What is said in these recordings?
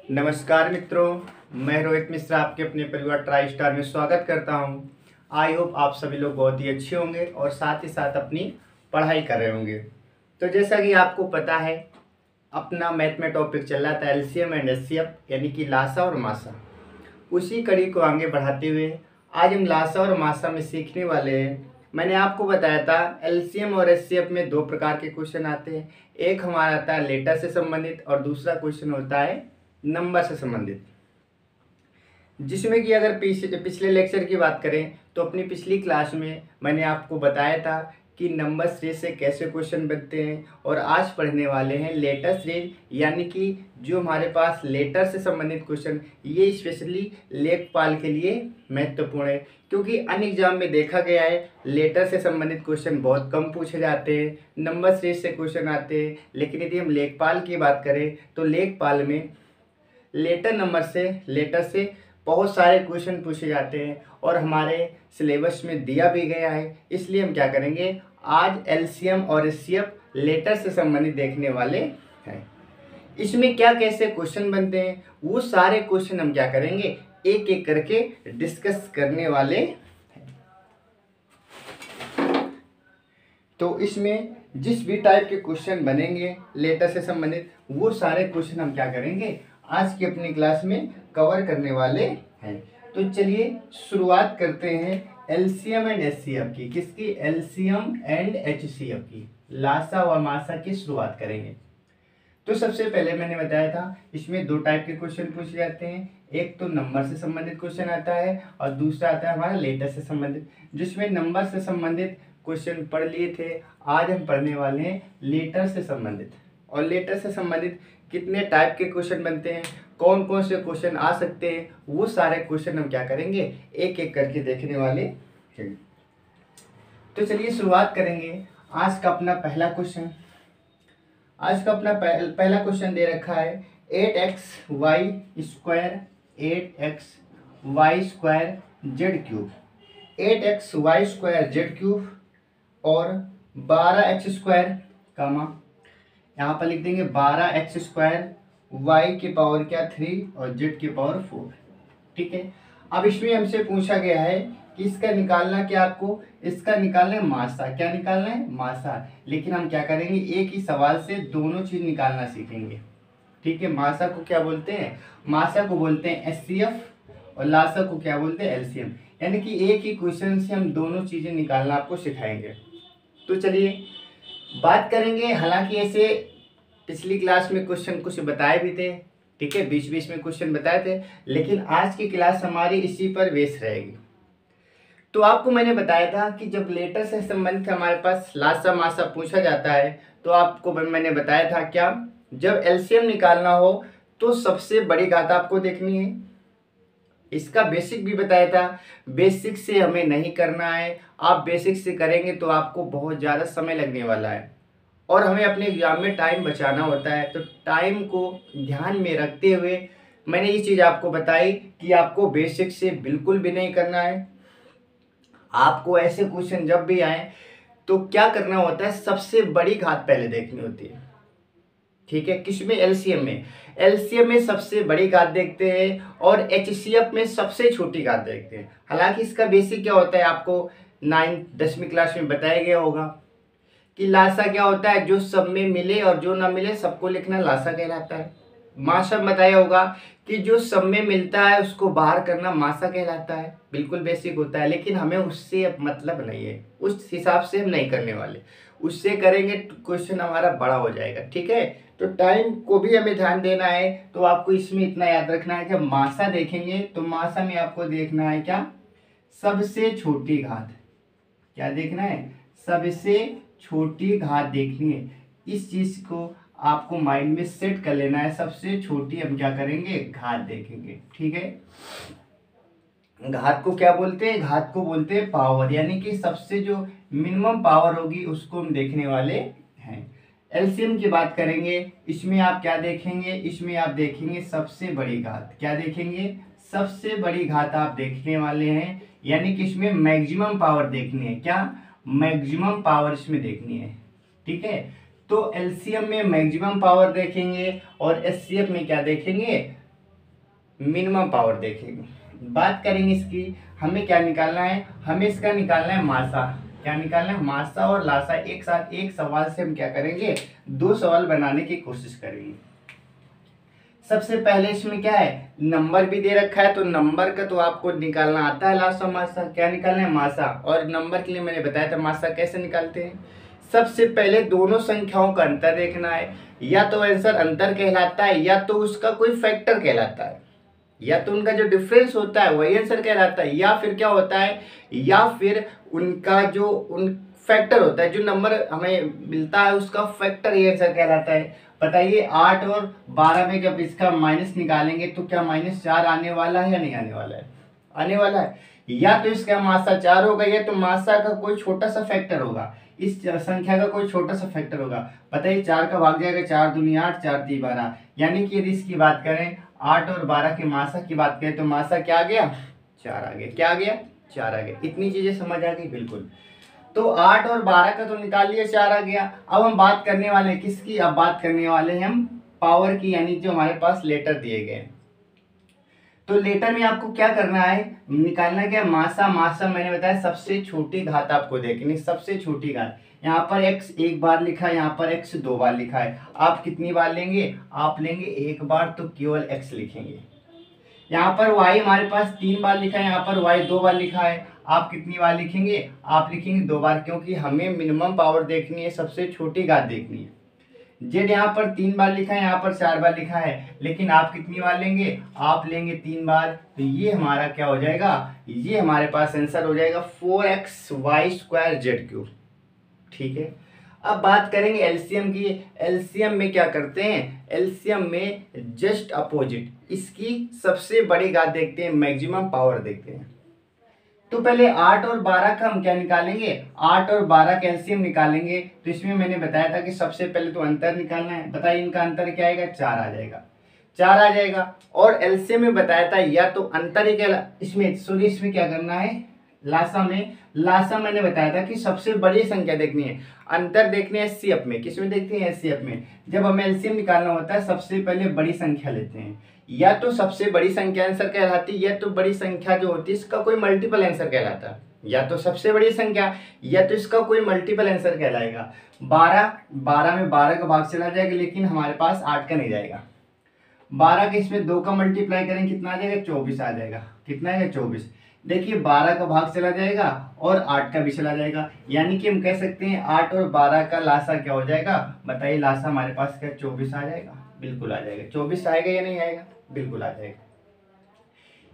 नमस्कार मित्रों, मैं रोहित मिश्रा आपके अपने परिवार ट्राई स्टार में स्वागत करता हूं। आई होप आप सभी लोग बहुत ही अच्छे होंगे और साथ ही साथ अपनी पढ़ाई कर रहे होंगे। तो जैसा कि आपको पता है, अपना मैथ में टॉपिक चल रहा था एलसीएम एंड एचसीएफ, यानी कि लासा और मासा। उसी कड़ी को आगे बढ़ाते हुए आज हम लासा और मासा में सीखने वाले हैं। मैंने आपको बताया था एलसीएम और एचसीएफ में दो प्रकार के क्वेश्चन आते हैं। एक हमारा आता है लेटर से संबंधित और दूसरा क्वेश्चन होता है नंबर से संबंधित। जिसमें कि अगर पिछले लेक्चर की बात करें तो अपनी पिछली क्लास में मैंने आपको बताया था कि नंबर सीरीज से कैसे क्वेश्चन बनते हैं, और आज पढ़ने वाले हैं लेटर सीरीज, यानी कि जो हमारे पास लेटर से संबंधित क्वेश्चन, ये स्पेशली लेखपाल के लिए महत्वपूर्ण है। क्योंकि अन्य एग्जाम में देखा गया है लेटर से संबंधित क्वेश्चन बहुत कम पूछे जाते हैं, नंबर सीरीज से क्वेश्चन आते हैं। लेकिन यदि हम लेखपाल की बात करें तो लेखपाल में लेटर से बहुत सारे क्वेश्चन पूछे जाते हैं और हमारे सिलेबस में दिया भी गया है। इसलिए हम क्या करेंगे, आज एलसीएम और एचसीएफ लेटर से संबंधित देखने वाले हैं। इसमें क्या कैसे क्वेश्चन बनते हैं वो सारे क्वेश्चन हम क्या करेंगे, एक एक करके डिस्कस करने वाले हैं। तो इसमें जिस भी टाइप के क्वेश्चन बनेंगे लेटर से संबंधित, वो सारे क्वेश्चन हम क्या करेंगे, आज की अपनी क्लास में कवर करने वाले हैं। तो चलिए शुरुआत करते हैं एलसीएम एंड एचसीएफ की। किसकी? एलसीएम एंड एचसीएफ की, लासा और मासा की शुरुआत करेंगे। तो सबसे पहले मैंने बताया था इसमें दो टाइप के क्वेश्चन पूछे जाते हैं। एक तो नंबर से संबंधित क्वेश्चन आता है और दूसरा आता है हमारा लेटर से संबंधित। जिसमें नंबर से संबंधित क्वेश्चन पढ़ लिए थे, आज हम पढ़ने वाले हैं लेटर से संबंधित। और लेटर से संबंधित कितने टाइप के क्वेश्चन बनते हैं, कौन कौन से क्वेश्चन आ सकते हैं, वो सारे क्वेश्चन हम क्या करेंगे, एक एक करके देखने वाले हैं। तो चलिए शुरुआत करेंगे। आज का अपना पहला क्वेश्चन पहला क्वेश्चन दे रखा है 8xy square 8xy square Z cube, 8xy square Z cube और 12x स्क्वायर कामा, यहाँ पर लिख देंगे 12x स्क्वायर y की पावर क्या 3 और z की पावर 4। ठीक है। अब इसमें हमसे पूछा गया है कि इसका निकालना क्या, आपको इसका निकालना है मासा। क्या निकालना है? मासा। लेकिन हम क्या करेंगे, एक ही सवाल से दोनों चीज निकालना सीखेंगे। ठीक है। मासा को क्या बोलते हैं? मासा को बोलते हैं एचसीएफ और लासा को क्या बोलते हैं? एलसीएम। यानी कि एक ही क्वेश्चन से हम दोनों चीजें निकालना आपको सिखाएंगे। तो चलिए बात करेंगे। हालांकि ऐसे पिछली क्लास में क्वेश्चन कुछ बताए भी थे, ठीक है, बीच बीच में क्वेश्चन बताए थे, लेकिन आज की क्लास हमारी इसी पर बेस रहेगी। तो आपको मैंने बताया था कि जब लेटर से संबंधित हमारे पास लासा मासा पूछा जाता है तो आपको मैंने बताया था क्या, जब एलसीएम निकालना हो तो सबसे बड़ी घात आपको देखनी है। इसका बेसिक भी बताया था, बेसिक से हमें नहीं करना है। आप बेसिक से करेंगे तो आपको बहुत ज़्यादा समय लगने वाला है और हमें अपने एग्जाम में टाइम बचाना होता है। तो टाइम को ध्यान में रखते हुए मैंने ये चीज़ आपको बताई कि आपको बेसिक से बिल्कुल भी नहीं करना है। आपको ऐसे क्वेश्चन जब भी आए तो क्या करना होता है, सबसे बड़ी घात पहले देखनी होती है। ठीक है। किसमें? एलसीएम में। एलसीएम में सबसे बड़ी घात देखते हैं और एचसीएफ में सबसे छोटी घात देखते हैं। हालांकि इसका बेसिक क्या होता है आपको 9वीं-10वीं क्लास में बताया गया होगा कि लासा क्या होता है, जो सब में मिले और जो ना मिले सबको लिखना लासा कहलाता है। मासा बताया होगा कि जो सब में मिलता है उसको बाहर करना मासा कहलाता है। बिल्कुल बेसिक होता है, लेकिन हमें उससे अब मतलब नहीं है, उस हिसाब से हम नहीं करने वाले। उससे करेंगे तो क्वेश्चन हमारा बड़ा हो जाएगा। ठीक है। तो टाइम को भी हमें ध्यान देना है। तो आपको इसमें इतना याद रखना है, जब मासा देखेंगे तो मासा में आपको देखना है क्या, सबसे छोटी घात। क्या देखना है? सबसे छोटी घात देखनी है। इस चीज को आपको माइंड में सेट कर लेना है। सबसे छोटी हम क्या करेंगे, घात देखेंगे। ठीक है। घात को क्या बोलते हैं? घात को बोलते हैं पावर, यानी कि सबसे जो मिनिमम पावर होगी उसको हम देखने वाले हैं। एलसीएम की बात करेंगे, इसमें आप क्या देखेंगे, इसमें आप देखेंगे सबसे बड़ी घात। क्या देखेंगे? सबसे बड़ी घात आप देखने वाले हैं, यानी कि इसमें मैक्सिमम पावर देखनी है। क्या? मैक्सिमम पावर इसमें देखनी है। ठीक है। तो एलसीएम में मैक्सिमम पावर देखेंगे और एचसीएफ में क्या देखेंगे, मिनिमम पावर देखेंगे। बात करेंगे इसकी, हमें क्या निकालना है, हमें इसका निकालना है मासा। क्या निकालना है, मासा और लासा। एक साथ एक सवाल से हम क्या करेंगे, दो सवाल बनाने की कोशिश करेंगे। सबसे पहले इसमें क्या है, नंबर भी दे रखा है, तो नंबर का तो आपको निकालना आता है लासा मासा। क्या निकालना है, मासा। और नंबर के लिए मैंने बताया था मासा कैसे निकालते हैं। सबसे पहले दोनों संख्याओं का अंतर देखना है, या तो आंसर अंतर कहलाता है या तो उसका कोई फैक्टर कहलाता है, या तो उनका जो डिफरेंस होता है वही आंसर कहलाता है, या फिर क्या होता है, या फिर उनका जो उन फैक्टर होता है, जो नंबर हमें मिलता है उसका फैक्टर ये आंसर कहलाता है। बताइए 8 और 12 में जब इसका माइनस निकालेंगे तो क्या -4 आने वाला है या नहीं आने वाला है, आने वाला है। या तो इसका मासा 4 होगा, या तो मासा का कोई छोटा सा फैक्टर होगा, इस संख्या का कोई छोटा सा फैक्टर होगा। बताइए 4 का भाग जाएगा, 4 दूनी 8, 4 ती 12। यानी कि यदि इसकी बात करें 8 और 12 के मासा की बात करें तो मासा क्या आ गया, 4 आ गया। क्या आ गया, 4 आ गया। इतनी चीजें समझ आ गई, बिल्कुल। तो 8 और 12 का तो निकाल लिया, 4 आ गया। अब हम बात करने वाले हैं किसकी, अब बात करने वाले हैं हम पावर की, यानी जो हमारे पास लेटर दिए गए। तो लेटर में आपको क्या करना है, निकालना क्या, मासा। मासा मैंने बताया सबसे छोटी घात आपको देखनी, सबसे छोटी घात। यहाँ पर x एक बार लिखा है, यहाँ पर x दो बार लिखा है। आप कितनी बार लेंगे, आप लेंगे एक बार, तो केवल x लिखेंगे। यहाँ पर y हमारे पास 3 बार लिखा है, यहाँ पर y 2 बार लिखा है। आप कितनी बार लिखेंगे, आप लिखेंगे 2 बार, क्योंकि हमें मिनिमम पावर देखनी है, सबसे छोटी घात देखनी है। जेड यहाँ पर 3 बार लिखा है, यहाँ पर 4 बार लिखा है, लेकिन आप कितनी बार लेंगे, आप लेंगे 3 बार। तो ये हमारा क्या हो जाएगा, ये हमारे पास आंसर हो जाएगा 4xy² ठीक है। अब बात करेंगे एलसीएम की। एलसीएम में क्या करते हैं, एलसीएम में जस्ट अपोजिट, इसकी सबसे बड़ी घात देखते हैं, मैक्सिमम पावर देखते हैं। तो पहले 8 और 12 का हम क्या निकालेंगे, 8 और 12 का एलसीएम निकालेंगे। तो इसमें मैंने बताया था कि सबसे पहले तो अंतर निकालना है। बताइए इनका अंतर क्या आएगा, 4 आ जाएगा, 4 आ जाएगा। और एलसीएम में बताया था या तो अंतर ही क्या, इसमें क्या करना है, लासा मैंने बताया था कि सबसे बड़ी संख्या देखनी है, अंतर देखने हैं एचसीएफ में। किसमें देखते हैं, एचसीएफ में। जब हमें एलसीएम निकालना होता है सबसे पहले बड़ी संख्या लेते हैं, या तो सबसे बड़ी संख्या आंसर कहलाती है, या तो बड़ी संख्या जो होती है इसका कोई मल्टीपल आंसर कहलाता है। या तो सबसे बड़ी संख्या, या तो इसका कोई मल्टीपल आंसर कहलाएगा। 12 में 12 का भाग चला जाएगा, लेकिन हमारे पास 8 का नहीं जाएगा। 12 के इसमें 2 का मल्टीप्लाई करें कितना आ जाएगा, 24 आ जाएगा। कितना है, 24। देखिए 12 का भाग चला जाएगा और 8 का भी चला जाएगा, यानी कि हम कह सकते हैं 8 और 12 का लासा क्या हो जाएगा। बताइए लासा हमारे पास क्या 24 आ जाएगा, बिल्कुल आ जाएगा। 24 आएगा या नहीं आएगा, बिल्कुल आ जाएगा।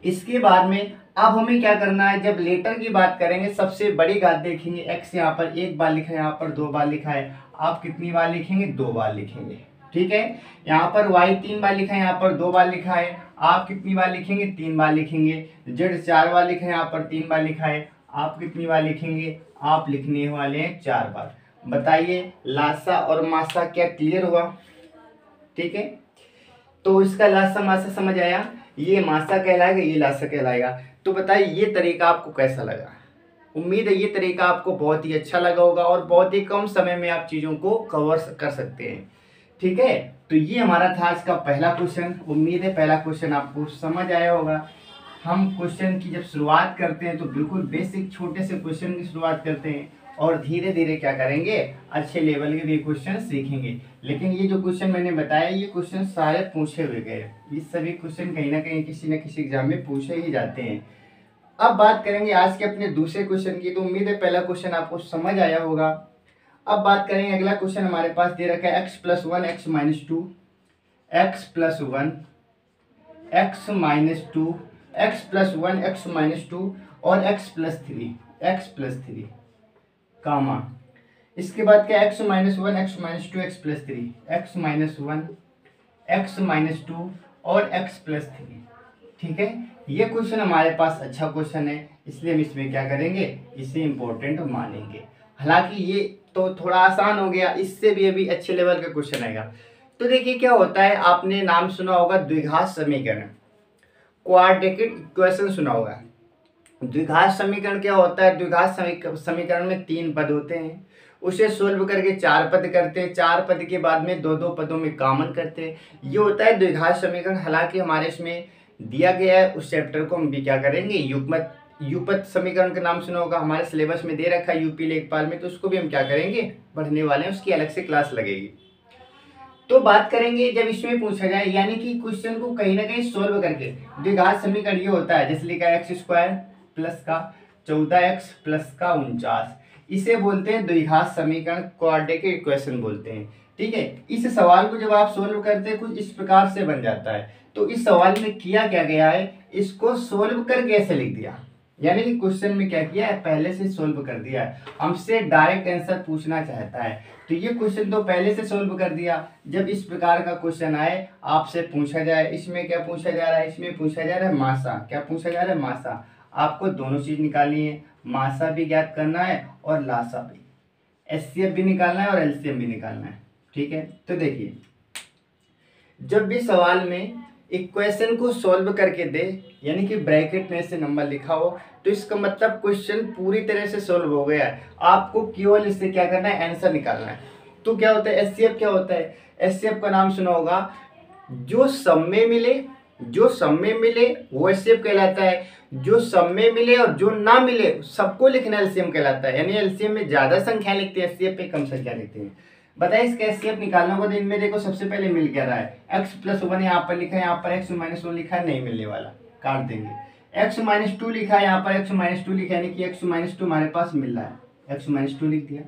इसके बाद में अब हमें क्या करना है, जब लेटर की बात करेंगे सबसे बड़ी घात देखेंगे। x यहाँ पर एक बार लिखा है, यहाँ पर 2 बार लिखा है। आप कितनी बार लिखेंगे, 2 बार लिखेंगे, ठीक है। यहाँ पर y 3 बार लिखा है, यहाँ पर 2 बार लिखा है। आप कितनी बार लिखेंगे, 3 बार लिखेंगे। z 4 बार लिखा है, यहाँ पर 3 बार लिखा है। आप कितनी बार लिखेंगे, आप लिखने वाले हैं 4 बार। बताइए लासा और मासा क्या क्लियर हुआ, ठीक है। तो इसका लासा मासा समझ आया, ये मासा कहलाएगा, ये लासा कहलाएगा। तो बताइए ये तरीका आपको कैसा लगा। उम्मीद है ये तरीका आपको बहुत ही अच्छा लगा होगा और बहुत ही कम समय में आप चीज़ों को कवर कर सकते हैं, ठीक है। तो ये हमारा था आज का पहला क्वेश्चन। उम्मीद है पहला क्वेश्चन आपको समझ आया होगा। हम क्वेश्चन की जब शुरुआत करते हैं तो बिल्कुल बेसिक छोटे से क्वेश्चन की शुरुआत करते हैं और धीरे धीरे क्या करेंगे, अच्छे लेवल के भी क्वेश्चन सीखेंगे। लेकिन ये जो क्वेश्चन मैंने बताया ये क्वेश्चन सारे पूछे हुए गए, ये सभी क्वेश्चन कहीं ना कहीं किसी न किसी एग्जाम में पूछे ही जाते हैं। अब बात करेंगे आज के अपने दूसरे क्वेश्चन की। तो उम्मीद है पहला क्वेश्चन आपको समझ आया होगा। अब बात करेंगे अगला क्वेश्चन हमारे पास दे रखा है x+1 x-2, x+1 x-2, x+1 x-2 और x+3 कामा। इसके बाद क्या x-1 x-2 x+3, x-1 x-2 और x+3, ठीक है। ये क्वेश्चन हमारे पास अच्छा क्वेश्चन है, इसलिए हम इसमें क्या करेंगे, इसे इंपॉर्टेंट मानेंगे। हालांकि ये तो थोड़ा आसान हो गया, इससे भी अभी अच्छे लेवल का क्वेश्चन आएगा। तो देखिए क्या होता है, आपने नाम सुना होगा द्विघात समीकरण, क्वाड्रेटिक इक्वेशन सुना होगा। द्विघात समीकरण क्या होता है, द्विघात समीकरण में 3 पद होते हैं, उसे सोल्व करके 4 पद करते हैं, 4 पद के बाद में 2-2 पदों में कॉमन करते हैं। ये होता है द्विघात समीकरण। हालांकि हमारे इसमें दिया गया है उस चैप्टर को हम भी क्या करेंगे, युगपत समीकरण का नाम सुना होगा, हमारे सिलेबस में दे रखा है यूपी लेखपाल में, तो उसको भी हम क्या करेंगे, पढ़ने वाले हैं, उसकी अलग से क्लास लगेगी। तो बात करेंगे जब इसमें पूछा जाए, यानी कि क्वेश्चन को कहीं ना कहीं सोल्व करके, द्विघात समीकरण ये होता है, जैसे लिखा है एक्स स्क्वायर प्लस का 14x प्लस का 49, इसे बोलते हैं द्विघात समीकरण, क्वाड्रेटिक इक्वेशन बोलते हैं। ठीक है, इस सवाल को जब आप सोल्व करते हैं कुछ इस प्रकार से बन जाता है। तो इस सवाल में किया क्या गया है, इसको सोल्व करके ऐसे लिख दिया, यानी कि क्वेश्चन में क्या किया है, पहले से सोल्व कर दिया है, हमसे डायरेक्ट आंसर पूछना चाहता है, तो ये क्वेश्चन तो पहले से सोल्व कर दिया। जब इस प्रकार का क्वेश्चन आए, आपसे पूछा जाए, इसमें क्या पूछा जा रहा है, इसमें पूछा जा रहा है मासा, क्या पूछा जा रहा है, मासा, आपको दोनों चीज निकालनी है, मासा भी ज्ञात करना है और लासा भी, एचसीएफ भी निकालना है और एलसीएम भी निकालना है। ठीक है, तो देखिए जब भी सवाल में इक्वेशन को सॉल्व करके दे, यानी कि ब्रैकेट में से नंबर लिखा हो, तो इसका मतलब क्वेश्चन पूरी तरह से सॉल्व हो गया है, आपको केवल इससे क्या करना है, आंसर निकालना है। तो क्या होता है एचसीएफ, क्या होता है एचसीएफ का नाम सुना होगा, जो सब में मिले, जो सब में मिले वो एचसीएफ कहलाता है, जो सब में मिले और जो ना मिले सबको लिखना एलसीएम कहलाता है। यानी एलसीएम में ज्यादा संख्या लिखते हैं, एचसीएफ पे कम संख्या लिखते हैं। बताइए इसका एचसीएफ निकालना होगा, तो इनमें देखो सबसे पहले मिल क्या रहा है, एक्स प्लस 1 यहाँ पर लिखा है, यहाँ पर एक्स माइनस 1 लिखा है, नहीं मिलने वाला, काट देंगे। एक्स माइनस 2 लिखा है, यहाँ पर एक्स माइनस 2 लिखा है, यानी कि एक्स माइनस 2 हमारे पास मिल रहा है, एक्स माइनस 2 लिख दिया।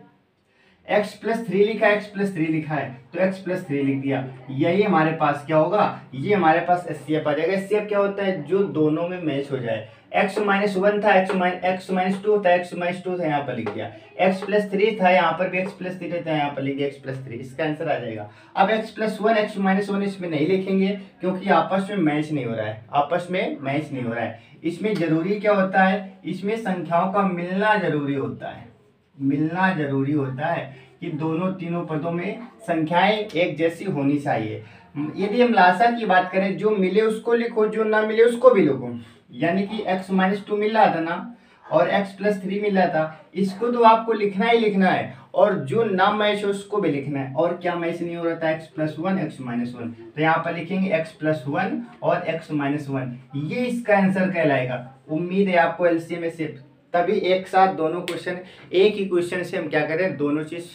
एक्स प्लस 3 लिखा है, एक्स प्लस 3 लिखा है, तो एक्स प्लस 3 लिख दिया। यही हमारे पास क्या होगा, ये हमारे पास एचसीएफ आ जाएगा। एचसीएफ क्या होता है, जो दोनों में मैच हो जाए, एक्स माइनस 1 था, एक्स माइनस 2 था, एक्स माइनस 2 था, यहाँ पर लिख दिया। एक्स प्लस 3 था, यहाँ पर भी एक्स प्लस 3 था, यहाँ पर लिख दिया एक्स प्लस 3, इसका आंसर आ जाएगा। अब एक्स प्लस 1 एक्स माइनस 1 इसमें नहीं लिखेंगे, क्योंकि आपस में मैच नहीं हो रहा है, आपस में मैच नहीं हो रहा है। इसमें जरूरी क्या होता है, इसमें संख्याओं का मिलना जरूरी होता है, मिलना जरूरी होता है कि दोनों तीनों पदों में संख्याएं एक जैसी होनी चाहिए। यदि हम लासा की बात करें, जो मिले उसको लिखो, जो ना मिले उसको भी लिखो। यानी कि x माइनस 2 मिल रहा था ना, और x प्लस 3 मिल रहा था, इसको तो आपको लिखना ही लिखना है, और जो ना मैच हो उसको भी लिखना है। और क्या मैच नहीं हो रहा था, x प्लस 1 x माइनस 1, तो यहाँ पर लिखेंगे x प्लस 1 और x माइनस 1, ये इसका आंसर कहलाएगा। उम्मीद है आपको एलसीएम में से तभी एक साथ दोनों क्वेश्चन, एक ही क्वेश्चन से हम क्या करें, दोनों चीज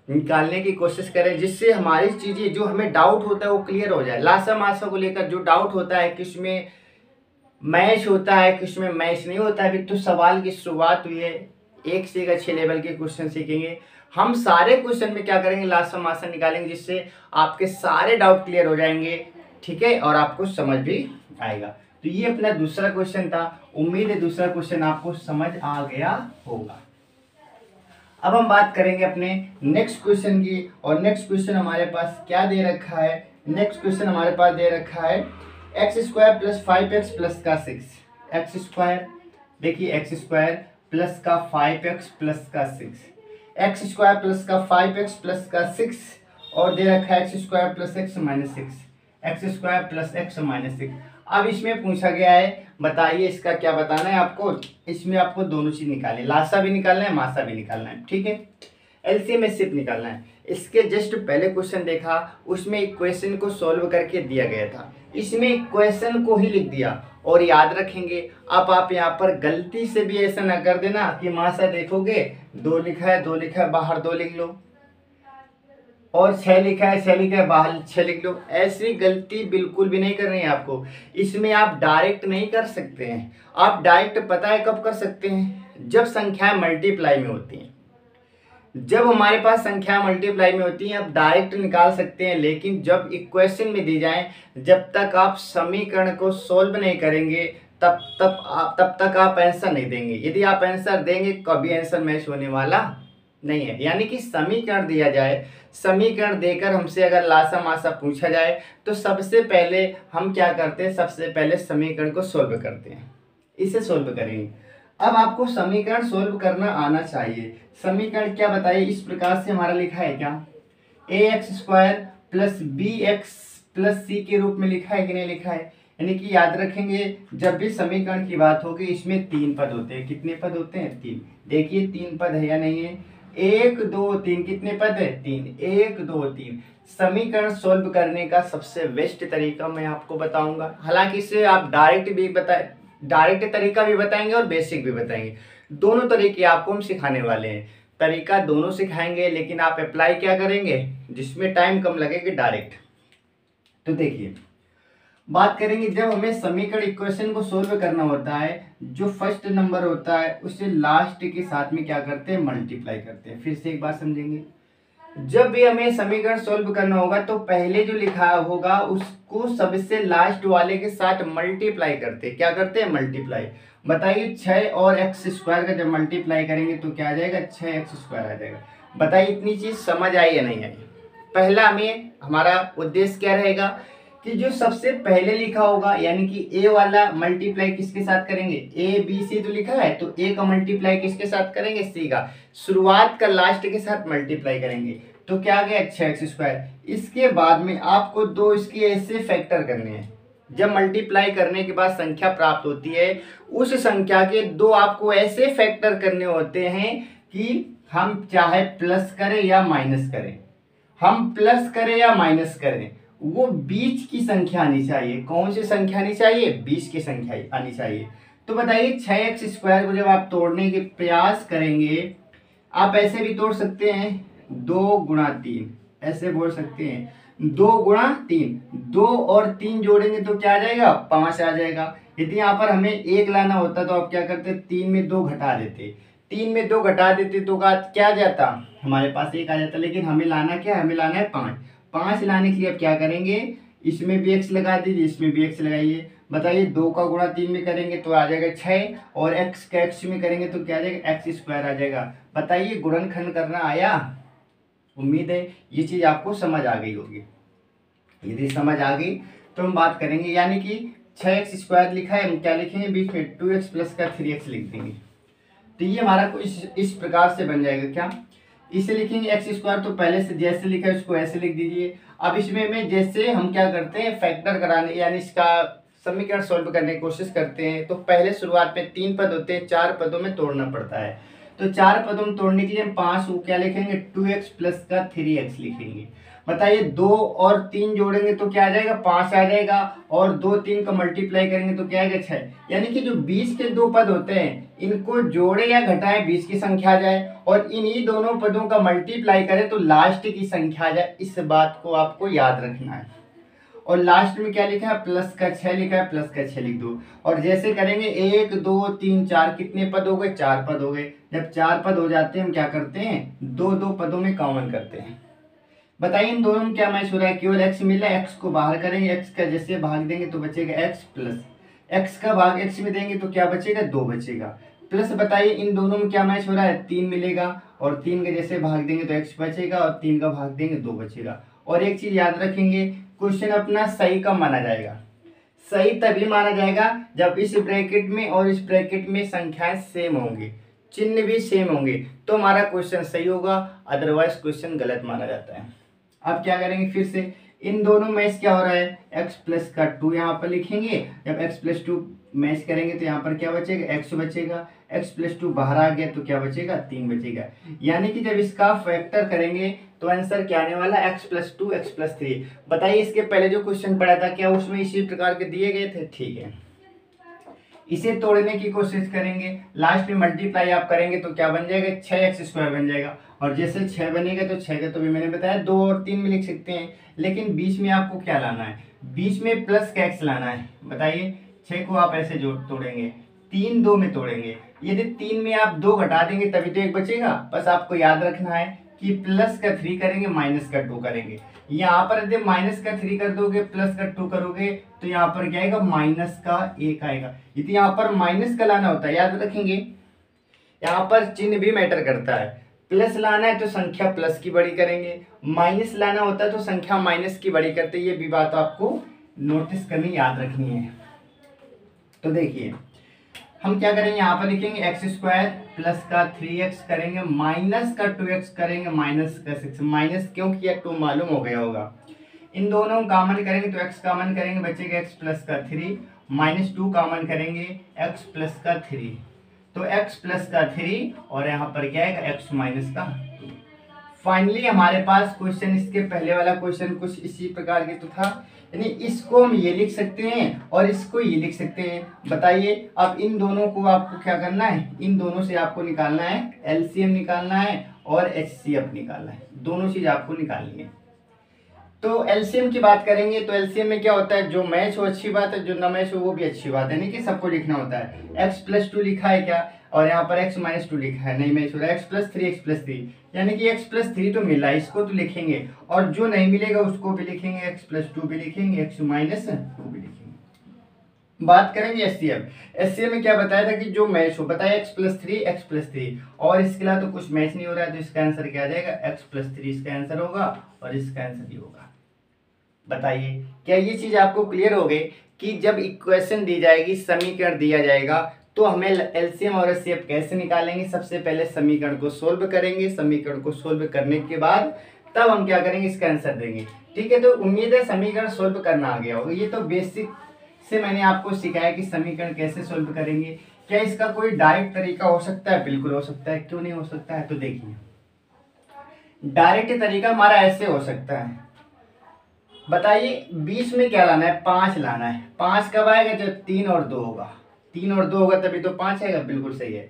निकालने की कोशिश करें, जिससे हमारी चीजें जो हमें डाउट होता है वो क्लियर हो जाए। लासा मासा को लेकर जो डाउट होता है, किसमें मैच होता है किसमें मैच नहीं होता है, अभी तो सवाल की शुरुआत हुई है, 1 से 6 लेवल के क्वेश्चन सीखेंगे हम। सारे क्वेश्चन में क्या करेंगे, लासा मासा निकालेंगे, जिससे आपके सारे डाउट क्लियर हो जाएंगे। ठीक है, और आपको समझ भी आएगा। तो ये अपना दूसरा क्वेश्चन था, उम्मीद है दूसरा क्वेश्चन आपको समझ आ गया होगा। अब हम बात करेंगे अपने नेक्स्ट क्वेश्चन की, और नेक्स्ट क्वेश्चन हमारे पास क्या दे रखा है, नेक्स्ट क्वेश्चन हमारे पास दे रखा है x square plus 5x plus का 6। एक्स स्क्वायर, देखिए एक्स स्क्वायर प्लस का 5x प्लस का 6, एक्स स्क्वायर प्लस का 5x प्लस का 6, और दे रखा है x square plus x minus 6, x square plus x minus 6। अब इसमें पूछा गया है, बताइए इसका क्या बताना है आपको। इसमें आपको दोनों चीज निकालनी, लासा भी निकालना है, मासा भी निकालना है। ठीक है, एलसीएम एचसीएफ निकालना है। इसके जस्ट पहले क्वेश्चन देखा, उसमें इक्वेशन को सॉल्व करके दिया गया था, इसमें इक्वेशन को ही लिख दिया। और याद रखेंगे, अब आप यहाँ पर गलती से भी ऐसा ना कर देना कि मासा देखोगे 2 लिखा है, 2 लिखा है, बाहर 2 लिख लो, और 6 लिखा है, 6 लिखा है, बाहर 6 लिख लो। ऐसी गलती बिल्कुल भी नहीं करनी है आपको। इसमें आप डायरेक्ट नहीं कर सकते हैं, आप डायरेक्ट पता है कब कर सकते हैं, जब संख्याएं मल्टीप्लाई में होती हैं। जब हमारे पास संख्या मल्टीप्लाई में होती है आप डायरेक्ट निकाल सकते हैं, लेकिन जब इक्वेशन में दी जाए, जब तक आप समीकरण को सोल्व नहीं करेंगे तब तक आप आंसर नहीं देंगे। यदि आप आंसर देंगे कभी आंसर मैच होने वाला नहीं है। यानी कि समीकरण दिया जाए, समीकरण देकर हमसे अगर लासा मासा पूछा जाए, तो सबसे पहले हम क्या करते हैं, सबसे पहले समीकरण को सोल्व करते हैं, इसे सोल्व करेंगे। अब आपको समीकरण सोल्व करना आना चाहिए। समीकरण क्या बताइए, इस प्रकार से हमारा लिखा है क्या, A X square plus B X plus C के रूप में लिखा है कि नहीं लिखा है। यानी कि याद रखेंगे, जब भी समीकरण की बात होगी इसमें 3 पद होते हैं। कितने पद होते हैं, 3। देखिए 3 पद है या नहीं है, 1 2 3 कितने पद है? 3। 1 2 3 समीकरण सोल्व करने का सबसे बेस्ट तरीका मैं आपको बताऊंगा। हालांकि इसे आप डायरेक्ट तरीका भी बताएंगे और बेसिक भी बताएंगे, दोनों तरीके आपको हम सिखाने वाले हैं। तरीका दोनों सिखाएंगे, लेकिन आप अप्लाई क्या करेंगे जिसमें टाइम कम लगेगा, डायरेक्ट। तो देखिए, बात करेंगे जब हमें समीकरण इक्वेशन को सोल्व करना होता है, जो फर्स्ट नंबर होता है उसे लास्ट के साथ में क्या करते हैं? मल्टीप्लाई करते हैं। फिर से एक बात समझेंगे, जब भी हमें समीकरण सोल्व करना होगा तो पहले जो लिखा होगा उसको सबसे लास्ट वाले के साथ मल्टीप्लाई करते हैं। क्या करते हैं? मल्टीप्लाई। बताइए 6 और एक्स स्क्वायर का जब मल्टीप्लाई करेंगे तो क्या आ जाएगा? 6x स्क्वायर आ जाएगा। बताइए इतनी चीज समझ आई या नहीं आई? पहला हमारा उद्देश्य क्या रहेगा कि जो सबसे पहले लिखा होगा यानी कि ए वाला मल्टीप्लाई किसके साथ करेंगे? ए बी सी तो लिखा है, तो ए का मल्टीप्लाई किसके साथ करेंगे? सी का। शुरुआत का लास्ट के साथ मल्टीप्लाई करेंगे तो क्या आ गया? 6x square. इसके बाद में आपको दो इसके ऐसे फैक्टर करने हैं। जब मल्टीप्लाई करने के बाद संख्या प्राप्त होती है, उस संख्या के दो आपको ऐसे फैक्टर करने होते हैं कि हम चाहे प्लस करें या माइनस करें, हम प्लस करें या माइनस करें, वो बीच की संख्या आनी चाहिए। कौन सी संख्या आनी चाहिए? बीच की संख्या आनी चाहिए। तो बताइए 6x स्क्वायर को जब आप तोड़ने के प्रयास करेंगे, आप ऐसे भी तोड़ सकते हैं 2 गुणा 3, ऐसे बोल सकते हैं 2 गुणा 3, 2 और 3 जोड़ेंगे तो क्या आ जाएगा? 5 आ जाएगा। यदि यहाँ पर हमें 1 लाना होता तो आप क्या करते? 3 में 2 घटा देते, 3 में 2 घटा देते तो क्या आ जाता? हमारे पास 1 आ जाता। लेकिन हमें लाना क्या है? हमें लाना है 5। 5 लाने के लिए अब क्या करेंगे? इसमें भी x लगा दीजिए, इसमें भी x लगाइए। बताइए 2 का गुणा 3 में करेंगे तो आ जाएगा 6, और x का x में करेंगे तो क्या आ जाएगा? x स्क्वायर आ जाएगा। बताइए गुणनखंड करना आया? उम्मीद है ये चीज आपको समझ आ गई होगी। यदि समझ आ गई तो हम बात करेंगे, यानी कि 6x स्क्वायर लिखा है, हम क्या लिखेंगे? बीच में 2x प्लस का 3x लिख देंगे। तो ये हमारा कुछ इस प्रकार से बन जाएगा। क्या इसे लिखेंगे? एक्स स्क्वायर तो पहले से जैसे लिखा है उसको ऐसे लिख दीजिए। अब इसमें में जैसे हम क्या करते हैं? फैक्टर कराने यानी इसका समीकरण सॉल्व करने की कोशिश करते हैं, तो पहले शुरुआत में 3 पद होते हैं, 4 पदों में तोड़ना पड़ता है। तो 4 पदों में तोड़ने के लिए हम 5 को क्या लिखेंगे? 2x प्लस का 3x लिखेंगे। बताइए 2 और 3 जोड़ेंगे तो क्या आ जाएगा? 5 आ जाएगा, और 2 3 का मल्टीप्लाई करेंगे तो क्या आएगा? 6। यानी कि जो बीच के दो पद होते हैं इनको जोड़े या घटाएं, बीच की संख्या आ जाए, और इन्हीं दोनों पदों का मल्टीप्लाई करें तो लास्ट की संख्या आ जाए। इस बात को आपको याद रखना है। और लास्ट में क्या लिखा है? प्लस का 6 लिखा है, प्लस का 6 लिख दो। और जैसे करेंगे 1 2 3 4 कितने पद हो गए? 4 पद हो गए। जब 4 पद हो जाते हैं हम क्या करते हैं? 2 2 पदों में कॉमन करते हैं। बताइए इन दोनों में क्या मैच हो रहा है? केवल x मिला है, x को बाहर करेंगे, x का जैसे भाग देंगे तो बचेगा x प्लस x का भाग x में देंगे तो क्या बचेगा? 2 बचेगा। प्लस बताइए इन दोनों में क्या मैच हो रहा है? 3 मिलेगा, और 3 का जैसे भाग देंगे तो x बचेगा, और 3 का भाग देंगे 2 बचेगा। और एक चीज याद रखेंगे, क्वेश्चन अपना सही कब माना जाएगा? सही तभी माना जाएगा जब इस ब्रैकेट में और इस ब्रैकेट में संख्याएं सेम होंगी, चिन्ह भी सेम होंगे, तो हमारा क्वेश्चन सही होगा, अदरवाइज क्वेश्चन गलत माना जाता है। अब क्या करेंगे? फिर से इन दोनों मैच क्या हो रहा है? x प्लस का 2 यहाँ पर लिखेंगे। जब x प्लस 2 मैच करेंगे तो यहाँ पर क्या बचेगा? x बचेगा। x प्लस 2 बाहर आ गया तो क्या बचेगा? 3 बचेगा। यानी कि जब इसका फैक्टर करेंगे तो आंसर क्या आने वाला? x plus 2 x plus 3। बताइए इसके पहले जो क्वेश्चन पढ़ा था क्या उसमें इसी प्रकार के दिए गए थे? ठीक है, इसे तोड़ने की कोशिश करेंगे, लास्ट में मल्टीप्लाई आप करेंगे तो क्या बन जाएगा? 6x स्क्वायर बन जाएगा। और जैसे 6 बनेगा तो 6 का तो भी मैंने बताया 2 और 3 में लिख सकते हैं, लेकिन बीच में आपको क्या लाना है? बीच में प्लस का x लाना है। बताइए 6 को आप ऐसे जोड़ तोड़ेंगे, 3 2 में तोड़ेंगे, यदि 3 में आप 2 घटा देंगे तभी तो 1 बचेगा। बस आपको याद रखना है कि प्लस का 3 करेंगे, माइनस का 2 करेंगे। यहाँ पर यदि माइनस का 3 कर दोगे, प्लस का 2 करोगे तो यहाँ पर क्या आएगा? माइनस का 1 आएगा। यदि यहाँ पर माइनस का लाना होता है, याद रखेंगे यहाँ पर चिन्ह भी मैटर करता है। प्लस लाना है तो संख्या प्लस की बड़ी करेंगे, माइनस लाना होता है तो संख्या माइनस की बड़ी करते। ये भी बात आपको नोटिस करनी, याद रखनी है। तो देखिए हम क्या करेंगे? यहाँ पर लिखेंगे एक्स स्क्वायर प्लस का 3x करेंगे, माइनस का 2x करेंगे, माइनस का 6। माइनस क्यों किया? 2 मालूम हो गया होगा। इन दोनों कॉमन करेंगे तो x कॉमन करेंगे, बचेगा x प्लस का 3, माइनस 2 कॉमन करेंगे x प्लस का 3। तो x प्लस का 3 और यहाँ पर क्या है x माइनस का 2। फाइनली हमारे पास क्वेश्चन, इसके पहले वाला क्वेश्चन कुछ इसी प्रकार के तो था, यानी इसको हम ये लिख सकते हैं और इसको ये लिख सकते हैं। बताइए अब इन दोनों को आपको क्या करना है, इन दोनों से आपको निकालना है एलसीएम निकालना है और एचसीएफ निकालना है, दोनों चीज आपको निकालनी है। तो एलसीएम की बात करेंगे तो एलसीएम में क्या होता है, जो मैच हो अच्छी बात है, जो न मैच हो वो भी अच्छी बात है, नहीं कि सबको लिखना होता है। x प्लस 2 लिखा है क्या, और यहाँ पर x माइनस 2 लिखा है, नहीं मैच हो रहा है। x प्लस 3 यानी कि x प्लस 3 तो मिला, इसको तो लिखेंगे, और जो नहीं मिलेगा उसको भी लिखेंगे, x प्लस 2 भी लिखेंगे, x माइनस 2 भी लिखेंगे। बात करेंगे एचसीएफ में क्या बताया था कि जो मैच हो, बताया x प्लस 3 और इसके अलावा तो कुछ मैच नहीं हो रहा है, तो इसका आंसर क्या आ जाएगा, x प्लस 3 इसका आंसर होगा और इसका आंसर भी होगा। बताइए क्या ये चीज आपको क्लियर हो गई कि जब इक्वेशन दी जाएगी, समीकरण दिया जाएगा, तो हमें एलसीएम और एचसीएफ कैसे निकालेंगे। सबसे पहले समीकरण को सोल्व करेंगे, समीकरण को सोल्व करने के बाद तब हम क्या करेंगे, इसका आंसर देंगे। ठीक है, तो उम्मीद है समीकरण सोल्व करना आ गया होगा। ये तो बेसिक से मैंने आपको सिखाया कि समीकरण कैसे सोल्व करेंगे। क्या इसका कोई डायरेक्ट तरीका हो सकता है, बिल्कुल हो सकता है, क्यों नहीं हो सकता है। तो देखिए डायरेक्ट तरीका हमारा ऐसे हो सकता है, बताइए 20 में क्या लाना है, 5 लाना है। 5 कब आएगा, जब 3 और 2 होगा, 3 और 2 होगा तभी तो 5 आएगा, बिल्कुल सही है।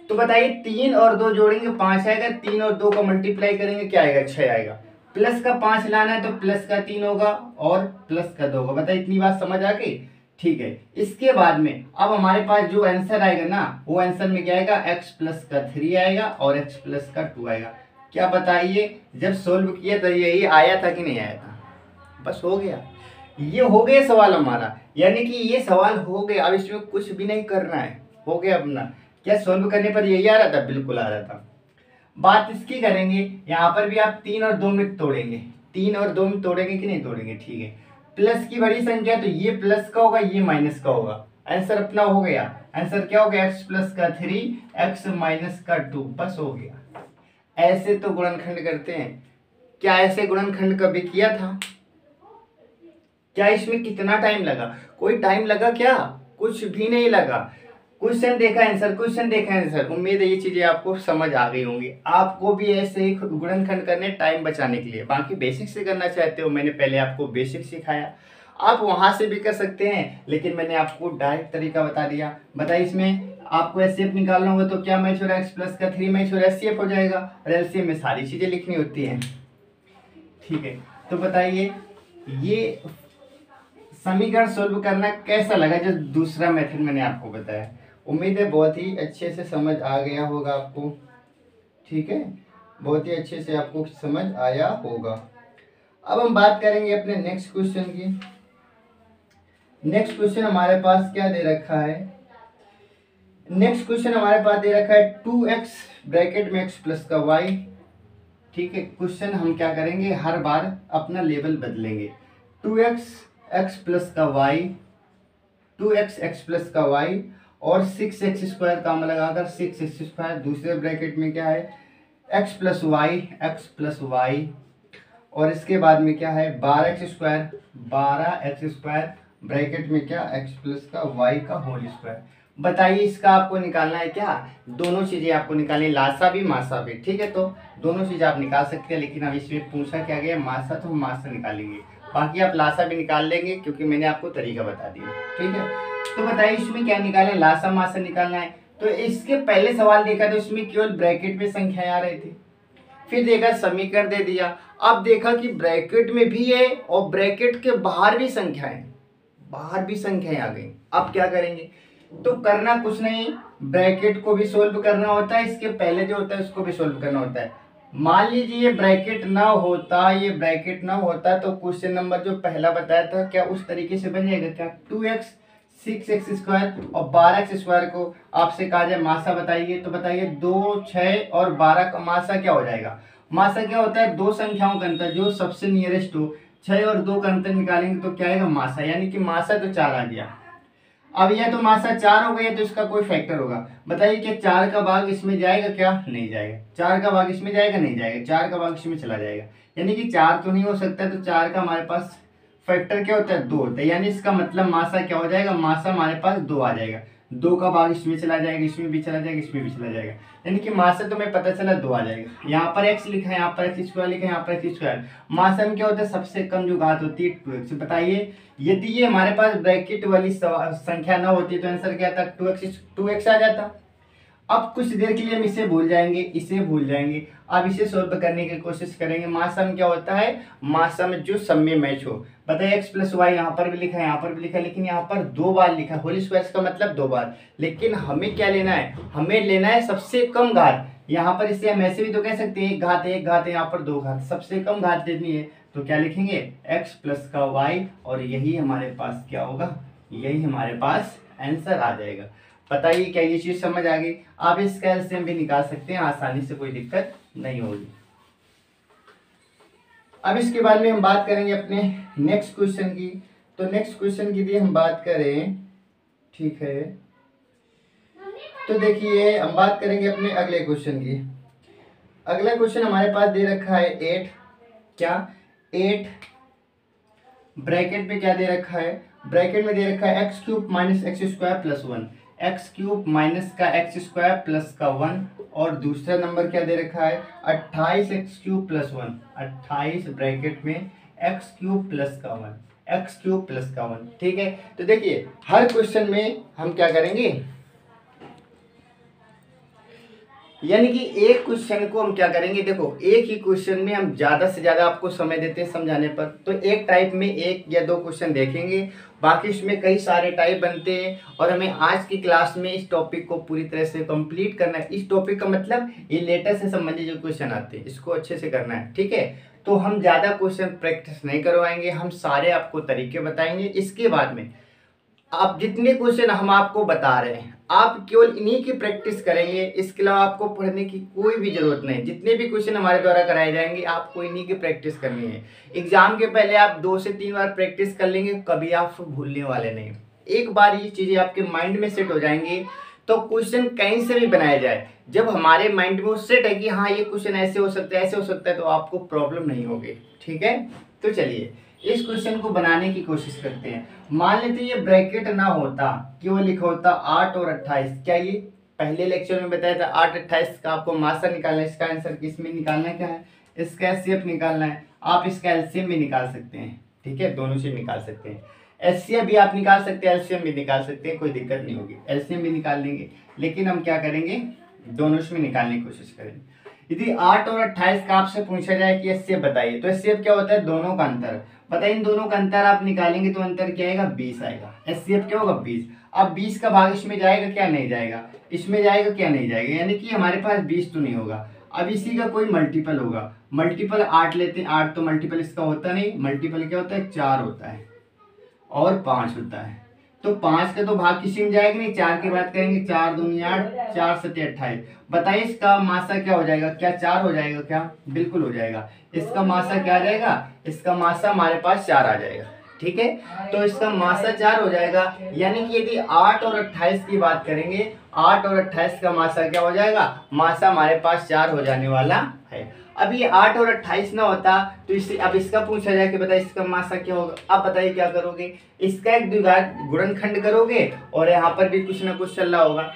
तो बताइए 3 और 2 जोड़ेंगे 5 आएगा, 3 और 2 को मल्टीप्लाई करेंगे क्या आएगा, 6 आएगा। प्लस का 5 लाना है तो प्लस का 3 होगा और प्लस का 2 होगा। बताइए इतनी बात समझ आ गई। ठीक है, इसके बाद में अब हमारे पास जो आंसर आएगा ना, वो आंसर में क्या आएगा, x प्लस का 3 आएगा और x प्लस का 2 आएगा। क्या बताइए जब सोल्व किया तो यही आया था कि नहीं आया था, बस हो गया, ये हो गया सवाल हमारा, यानी कि ये सवाल हो गया। अब इसमें कुछ भी नहीं करना है, हो गया अपना। क्या सोल्व करने पर यही आ रहा था, बिल्कुल आ रहा था। बात इसकी करेंगे, यहाँ पर भी आप 3 और 2 में तोड़ेंगे, 3 और 2 में तोड़ेंगे कि नहीं तोड़ेंगे। ठीक है, प्लस की बड़ी संख्या तो ये प्लस का होगा, ये माइनस का होगा। आंसर अपना हो गया, आंसर क्या हो गया, x प्लस का 3 x माइनस का 2, बस हो गया। ऐसे तो गुणनखंड करते हैं। क्या ऐसे गुणनखंड कभी किया था, क्या इसमें कितना टाइम लगा, कोई टाइम लगा क्या, कुछ भी नहीं लगा। क्वेश्चन देखा आंसर, क्वेश्चन देखा आंसर। उम्मीद है ये चीजें आपको समझ आ गई होंगी। आपको भी ऐसे ही गुणनखंड करने टाइम बचाने के लिए, बाकी बेसिक से करना चाहते हो, मैंने पहले आपको बेसिक सिखाया, आप वहां से भी कर सकते हैं, लेकिन मैंने आपको डायरेक्ट तरीका बता दिया। बताइए इसमें आपको एचसीएफ निकालना होगा तो क्या मैच हो रहा है, x प्लस का 3 मैच हो रहा है, एचसीएफ हो जाएगा, और एलसीएम में सारी चीजें लिखनी होती हैं। ठीक है, तो बताइए ये समीकरण सोल्व करना कैसा लगा, जो दूसरा मेथड मैंने आपको बताया। उम्मीद है बहुत ही अच्छे से समझ आ गया होगा आपको। ठीक है, बहुत ही अच्छे से आपको समझ आया होगा। अब हम बात करेंगे अपने नेक्स्ट क्वेश्चन की। नेक्स्ट क्वेश्चन हमारे पास क्या दे रखा है, नेक्स्ट क्वेश्चन हमारे पास दे रखा है 2x ब्रैकेट में x प्लस का y। ठीक है, क्वेश्चन हम क्या करेंगे, हर बार अपना लेवल बदलेंगे। 2x x प्लस का y, 2x x प्लस का y और 6x स्क्वायर काम लगाकर 6x स्क्वायर, दूसरे ब्रैकेट में क्या है x प्लस वाई, और इसके बाद में क्या है 12x स्क्वायर ब्रैकेट में क्या x प्लस का y का होल स्क्वायर। बताइए इसका आपको निकालना है क्या, दोनों चीजें आपको निकालनी, लासा भी मासा भी। ठीक है, तो दोनों चीजें आप निकाल सकते हैं, लेकिन अब इसमें पूछा क्या गया मासा, तो हम मासा निकालेंगे, बाकी आप लासा भी निकाल लेंगे क्योंकि मैंने आपको तरीका बता दिया। ठीक है, तो बताइए इसमें क्या निकालना है, लासा मासा निकालना है। तो इसके पहले सवाल देखा तो इसमें केवल ब्रैकेट में संख्याएं आ रही थी, फिर देखा समीकरण दे दिया, अब देखा कि ब्रैकेट में भी है और ब्रैकेट के बाहर भी संख्याएं, आ गई। अब क्या करेंगे, तो करना कुछ नहीं, ब्रैकेट को भी सोल्व करना होता है, इसके पहले जो होता है उसको भी सोल्व करना होता है। मान लीजिए ये ब्रैकेट ना होता, तो क्वेश्चन नंबर जो पहला बताया था क्या उस तरीके से बन जाएगा क्या, 2x 6x स्क्वायर और 12x स्क्वायर को आपसे कहा जाए मासा बताइए, तो बताइए 2, 6 और 12 का मासा क्या हो जाएगा। मासा क्या होता है, दो संख्याओं का अंतर, जो सबसे नियरेस्ट हो, 6 और 2 का अंतर निकालेंगे तो क्या आएगा मासा, यानी कि मासा तो 4 आ गया। अब यह तो मासा 4 हो गया तो इसका कोई फैक्टर होगा। बताइए कि 4 का भाग इसमें जाएगा क्या, नहीं जाएगा। 4 का भाग इसमें जाएगा, नहीं जाएगा। 4 का भाग इसमें चला जाएगा, यानी कि 4 तो नहीं हो सकता, तो 4 का हमारे पास फैक्टर क्या होता है, 2 होता है, यानी इसका मतलब मासा क्या हो जाएगा, मासा हमारे पास 2 आ जाएगा। 2 का भाग इसमें चला जाएगा, इसमें भी चला जाएगा, इसमें भी चला जाएगा, यानी कि मासा तुम्हें पता चला 2 आ जाएगा। यहाँ पर x लिखा है, यहाँ पर x स्क्वायर लिखा है, यहाँ पर x स्क्वायर। मासा में क्या होता है, सबसे कम जो घात होती है 2x। बताइए यदि ये हमारे पास ब्रैकेट वाली संख्या न होती तो आंसर क्या था, 2x आ जाता। अब कुछ देर के लिए हम इसे भूल जाएंगे, इसे भूल जाएंगे, अब इसे सॉल्व करने की कोशिश करेंगे। मासा में क्या होता है, मासा में जो सब में मैच हो। बताइए x प्लस वाई यहाँ पर भी लिखा है, यहाँ पर भी लिखा है, लेकिन यहाँ पर 2 बार लिखा है, होल स्क्वायर का मतलब 2 बार। लेकिन हमें क्या लेना है, हमें लेना है सबसे कम घात। यहाँ पर इसे हम ऐसे भी तो कह सकते हैं, एक घात है, एक घात है, यहाँ पर 2 घात, सबसे कम घात लेनी है। तो क्या लिखेंगे, x प्लस का y, और यही हमारे पास क्या होगा, यही हमारे पास आंसर आ जाएगा। बताइए क्या ये चीज समझ आ गई। आप इसका एलसीएम भी निकाल सकते हैं आसानी से, कोई दिक्कत नहीं होगी। अब इसके बाद में हम बात करेंगे अपने नेक्स्ट क्वेश्चन की। तो नेक्स्ट क्वेश्चन की भी हम बात करें, ठीक है। तो देखिए हम बात करेंगे अपने अगले क्वेश्चन की। अगला क्वेश्चन हमारे पास दे रखा है 8, क्या 8 ब्रैकेट में क्या दे रखा है, ब्रैकेट में दे रखा है x cube minus x square plus 1, x cube minus का एक्स स्क्वायर प्लस का 1, और दूसरा नंबर क्या दे रखा है 28 एक्स क्यूब प्लस 1, 28 ब्रैकेट में एक्स क्यूब प्लस का 1, एक्स क्यूब प्लस का 1। ठीक है, तो देखिए हर क्वेश्चन में हम क्या करेंगे, यानी कि एक क्वेश्चन को हम क्या करेंगे, देखो एक ही क्वेश्चन में हम ज़्यादा से ज़्यादा आपको समय देते हैं समझाने पर। तो एक टाइप में 1 या 2 क्वेश्चन देखेंगे, बाकी इसमें कई सारे टाइप बनते हैं, और हमें आज की क्लास में इस टॉपिक को पूरी तरह से कंप्लीट करना है। इस टॉपिक का मतलब ये लेटर से संबंधित जो क्वेश्चन आते हैं इसको अच्छे से करना है, ठीक है। तो हम ज़्यादा क्वेश्चन प्रैक्टिस नहीं करवाएंगे, हम सारे आपको तरीके बताएंगे। इसके बाद में आप जितने क्वेश्चन हम आपको बता रहे हैं आप केवल इन्हीं की प्रैक्टिस करेंगे, इसके अलावा आपको पढ़ने की कोई भी जरूरत नहीं। जितने भी क्वेश्चन हमारे द्वारा कराए जाएंगे आपको इन्हीं की प्रैक्टिस करनी है। एग्जाम के पहले आप 2 से 3 बार प्रैक्टिस कर लेंगे, कभी आप भूलने वाले नहीं। एक बार ये चीज़ें आपके माइंड में सेट हो जाएंगी तो क्वेश्चन कहीं से भी बनाया जाए, जब हमारे माइंड में वो सेट है कि हाँ ये क्वेश्चन ऐसे हो सकता है, ऐसे हो सकता है, तो आपको प्रॉब्लम नहीं होगी। ठीक है, तो चलिए इस क्वेश्चन को बनाने की कोशिश करते हैं। मान लेते हैं ये ब्रैकेट ना होता, क्यों लिखा होता 8 और 28। क्या ये पहले लेक्चर में बताया था 8 28 का आपको मासा निकालना है, इसका आंसर किसमें निकालना है, क्या है इसका एचसीएफ निकालना है। आप इसका एलसीएम भी निकाल सकते हैं, ठीक है, दोनों से निकाल सकते हैं। एचसीएफ भी आप निकाल सकते हैं, एलसीएम भी निकाल सकते हैं, कोई दिक्कत नहीं होगी, एलसीएम भी निकाल लेंगे। लेकिन हम क्या करेंगे, दोनों से निकालने की कोशिश करेंगे। यदि 8 और 28 का आपसे पूछा जाए कि एचसीएफ बताइए, तो एचसीएफ क्या होता है, दोनों का अंतर। बताइए इन दोनों का अंतर आप निकालेंगे तो अंतर क्या आएगा, 20 आएगा। एचसीएफ क्या होगा 20। अब 20 का भाग इसमें जाएगा क्या, नहीं जाएगा, इसमें जाएगा क्या, नहीं जाएगा, यानी कि हमारे पास 20 तो नहीं होगा। अब इसी का कोई मल्टीपल होगा, मल्टीपल 8 लेते हैं, 8 तो मल्टीपल इसका होता नहीं, मल्टीपल क्या होता है 4 होता है और 5 होता है। तो 5 का तो भाग किसी में जाएगा नहीं, 4 की बात करेंगे, 4 दूनी 8, 4 सत्ते 28। बताइए इसका मासा क्या हो जाएगा, क्या 4 हो जाएगा, क्या बिल्कुल हो जाएगा। इसका मासा क्या आ जाएगा, इसका मासा हमारे पास 4 आ जाएगा। ठीक है, तो इसका मासा 4 हो जाएगा। यानी कि यदि 8 और 28 की बात करेंगे, 8 और 28 का मासा क्या हो जाएगा, मासा हमारे पास 4 हो जाने वाला है। अब ये 8 और 28 ना होता तो इससे अब इसका पूछा जाए कि बताइए इसका मासा क्या होगा। अब बताइए क्या करोगे, इसका एक द्विघात गुणनखंड करोगे और यहाँ पर भी कुछ ना कुछ चल रहा होगा।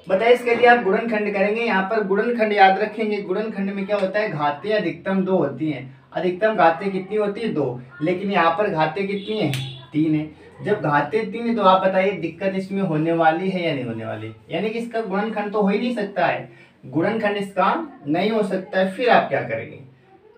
बताइए इसके लिए आप गुणनखंड करेंगे, यहाँ पर गुणनखंड याद रखेंगे। गुणनखंड में क्या होता है, घातें अधिकतम 2 होती हैं। अधिकतम घातें कितनी होती है, 2, लेकिन यहाँ पर घातें कितनी है, 3 है। जब घातें 3 है तो आप बताइए दिक्कत इसमें होने वाली है या नहीं होने वाली, यानी कि इसका गुणनखंड तो हो ही नहीं सकता है, गुणनखंड इसका नहीं हो सकता है। फिर आप क्या करेंगे,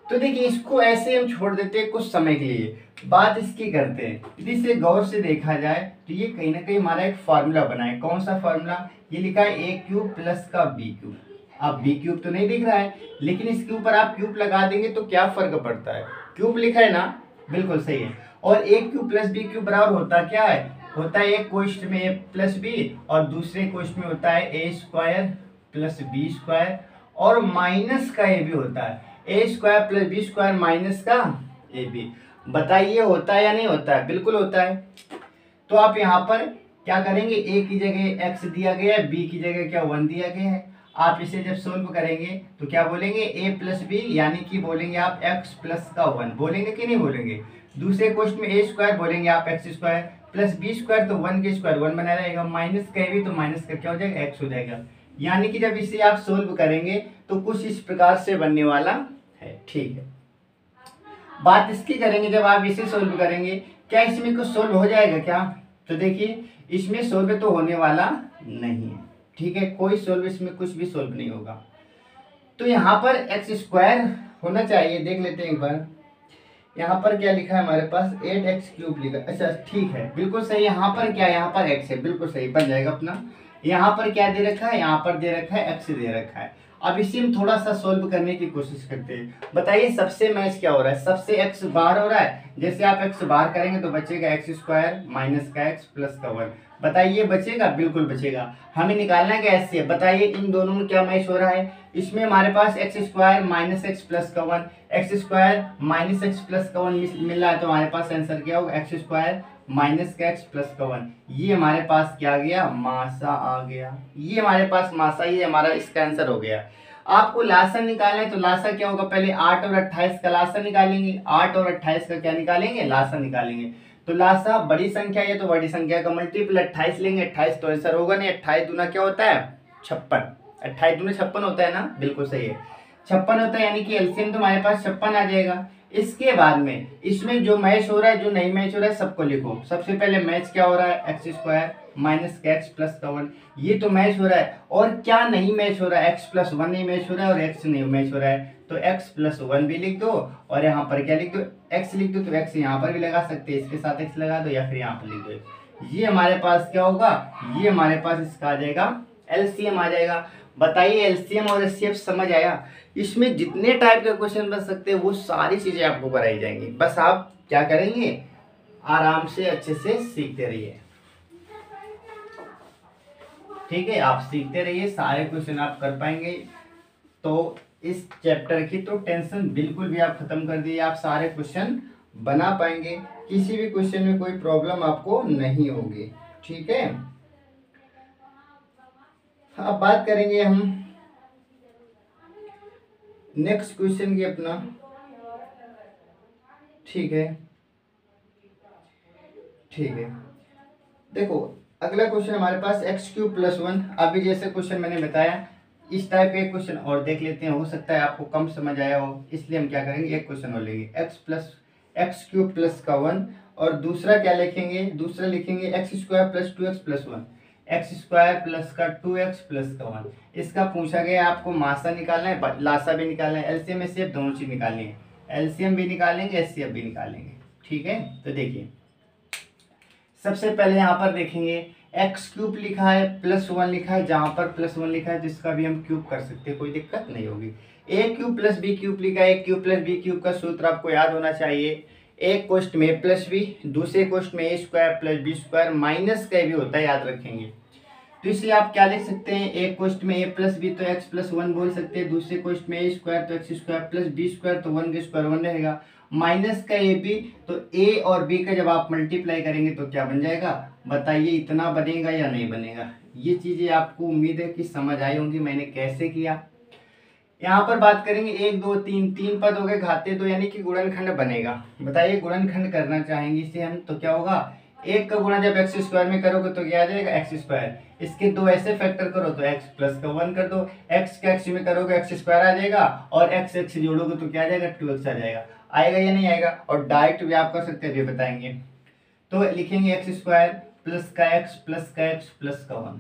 तो देखिए इसको ऐसे हम छोड़ देते हैं कुछ समय के लिए, बात इसकी करते हैं। यदि इसे गौर से देखा जाए तो ये कहीं ना कहीं हमारा एक फार्मूला बना है। कौन सा फार्मूला, ये लिखा है a क्यूब प्लस का b क्यूब। अब b क्यूब तो नहीं दिख रहा है, लेकिन इसके ऊपर आप क्यूब लगा देंगे तो क्या फर्क पड़ता है, क्यूब लिखा है ना, बिल्कुल सही है। और a cube plus b cube बराबर होता क्या है, होता है एक कोष्ठ में a प्लस b और दूसरे कोष्ठ में होता है a square plus b square, और माइनस का a भी होता है, a square plus b square minus का a भी। बताइए होता है या नहीं होता है, बिल्कुल होता है। तो आप यहाँ पर क्या करेंगे, a की जगह x दिया गया है, b की जगह क्या 1 दिया गया है। आप इसे जब सोल्व करेंगे तो क्या बोलेंगे, a प्लस बी, यानी कि बोलेंगे आप x प्लस का 1, बोलेंगे कि नहीं बोलेंगे। दूसरे क्वेश्चन में a स्क्वायर बोलेंगे आप x square, plus B square, तो 1 के स्क्वायर 1 बना रहेगा, माइनस का भी तो माइनस का क्या हो जाएगा, x हो जाएगा। यानी कि जब इसे आप सोल्व करेंगे तो कुछ इस प्रकार से बनने वाला है। ठीक है, बात इसकी करेंगे जब आप इसे सोल्व करेंगे, क्या इसमें कुछ सोल्व हो जाएगा क्या? तो देखिए इसमें सोल्व तो होने वाला नहीं है। ठीक है, कोई सोल्व, इसमें कुछ भी सोल्व नहीं होगा। तो यहाँ पर एक्स स्क्वायर होना चाहिए, देख लेते हैं एक बार। यहाँ पर क्या लिखा है हमारे पास, 8x³ लिखा। अच्छा ठीक है, बिल्कुल सही। यहाँ पर क्या, यहाँ पर x है, बिल्कुल सही बन जाएगा अपना। यहाँ पर क्या दे रखा है, यहाँ पर दे रखा है x दे रखा है। अब इसी में थोड़ा सा सोल्व करने की कोशिश करते हैं। बताइए सबसे मैच क्या हो रहा है, सबसे x बाहर हो रहा है। जैसे आप x बाहर करेंगे तो बचेगा x² माइनस का x प्लस का 1। बताइए बचेगा, बिल्कुल बचेगा। हमें निकालना है कैसे, बताइए इन दोनों में क्या मैच हो रहा है। इसमें हमारे पास x² माइनस x प्लस का 1, x² माइनस x प्लस का 1 मिल रहा है, तो हमारे पास आंसर क्या होगा, x² माइनस का x प्लस का 1। ये हमारे पास क्या आ गया, मासा आ गया। ये हमारे पास मासा, ये हमारा इसका आंसर हो गया। आपको लासा निकालना है तो लासा क्या होगा, पहले 8 और 28 का लासा निकालेंगे, 8 और 28 का क्या निकालेंगे, लासा निकालेंगे। तो लासा बड़ी संख्या है तो बड़ी संख्या का मल्टीपल 28 लेंगे, 28 तो आंसर होगा नहीं, 28 दूना क्या होता है, 56। 28 दूना 56 होता है ना, बिल्कुल सही है, 56 होता है। यानी कि एलसीएम तो हमारे पास 56 आ जाएगा। इसके बाद में इसमें जो मैच हो रहा है, जो नहीं मैच हो रहा है, सबको लिखो। सबसे पहले मैच क्या हो रहा है, x² माइनस का x प्लस का 1, ये तो मैच हो रहा है। और क्या नहीं मैच हो रहा है, x प्लस 1 नहीं मैच हो रहा है और x नहीं मैच हो रहा है, तो x प्लस 1 भी लिख दो और यहाँ पर क्या लिख दो, x लिख दो। तो x यहाँ पर भी लगा सकते हैं, इसके साथ x लगा दो या फिर यहाँ पर लिख दो। ये हमारे पास क्या होगा, ये हमारे पास इसका आ जाएगा एलसीएम आ जाएगा। बताइए एलसीएम और एचसीएफ समझ आया। इसमें जितने टाइप के क्वेश्चन बन सकते हैं वो सारी चीजें आपको कराई जाएंगी, बस आप क्या करेंगे, आराम से अच्छे से सीखते रहिए। ठीक है, आप सीखते रहिए, सारे क्वेश्चन आप कर पाएंगे। तो इस चैप्टर की तो टेंशन बिल्कुल भी आप खत्म कर दिए, आप सारे क्वेश्चन बना पाएंगे, किसी भी क्वेश्चन में कोई प्रॉब्लम आपको नहीं होगी। ठीक है, अब बात करेंगे हम नेक्स्ट क्वेश्चन की अपना। ठीक है, ठीक है, देखो अगला क्वेश्चन हमारे पास x³ प्लस 1। अभी जैसे क्वेश्चन मैंने बताया, इस टाइप के क्वेश्चन और देख लेते हैं, हो सकता है आपको कम समझ आया हो, इसलिए हम क्या करेंगे, एक क्वेश्चन और लेंगे, x³ प्लस का 1। और दूसरा क्या लिखेंगे, दूसरा लिखेंगे x² plus 2x plus 1, x² plus का 2x प्लस का 1। इसका पूछा गया आपको मासा निकालना है, लासा भी निकालना है, एलसीएम एचसीएफ दोनों चीज निकालनी है, एलसीएम भी निकालेंगे एचसीएफ भी निकालेंगे। ठीक है, तो देखिए सबसे पहले यहाँ पर देखेंगे x³ लिखा है, प्लस 1 लिखा है, जहां पर प्लस 1 लिखा है जिसका भी हम क्यूब कर सकते हैं, कोई दिक्कत नहीं होगी। a³ प्लस b³ लिखा है, a³ प्लस b³ का सूत्र आपको याद होना चाहिए, एक क्वेश्चन में a प्लस बी, दूसरे क्वेश्चन में a² प्लस b² माइनस का भी होता है, याद रखेंगे। तो इसलिए आप क्या लिख सकते हैं, एक क्वेश्चन में a प्लस बी तो x प्लस 1 बोल सकते हैं, दूसरे क्वेश्चन में a² तो x² प्लस b² तो 1 का स्क्वायर 1 रहेगा, माइनस का ए बी, तो a और b का जब आप मल्टीप्लाई करेंगे तो क्या बन जाएगा, बताइए इतना बनेगा या नहीं बनेगा। ये चीजें आपको उम्मीद है कि समझ आई होंगी मैंने कैसे किया। यहाँ पर बात करेंगे 1 2 3, 3 पद हो गए घाते दो, यानी कि गुणनखंड बनेगा। बताइए गुणनखंड करना चाहेंगे इसे हम, तो क्या होगा, एक का गुणा जब x² में करोगे तो क्या आ जाएगा, x²। इसके दो ऐसे फैक्टर करो तो x प्लस का 1 कर दो, x का x में करोगे x² आ जाएगा, और x जोड़ोगे तो क्या आ जाएगा, 2x आ जाएगा। आएगा या नहीं आएगा, और डायरेक्ट भी आप कर सकते हैं, भी बताएंगे। तो लिखेंगे x² प्लस का x प्लस का x प्लस का 1।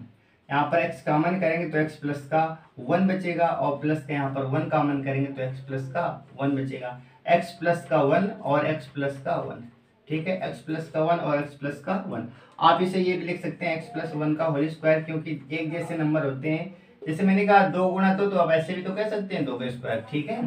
यहाँ पर x कॉमन करेंगे तो x प्लस का 1 बचेगा, और प्लस का यहाँ पर 1 कॉमन करेंगे तो x प्लस का 1 बचेगा, x प्लस का 1 और x प्लस का 1। ठीक है, x प्लस का 1 और x प्लस का 1। आप इसे ये भी लिख सकते हैं x प्लस 1 का होल स्क्वायर, क्योंकि एक जैसे नंबर होते हैं। जैसे मैंने कहा 2 गुणा तो आप ऐसे भी तो कह सकते हैं 2 का स्क्वायर। ठीक है,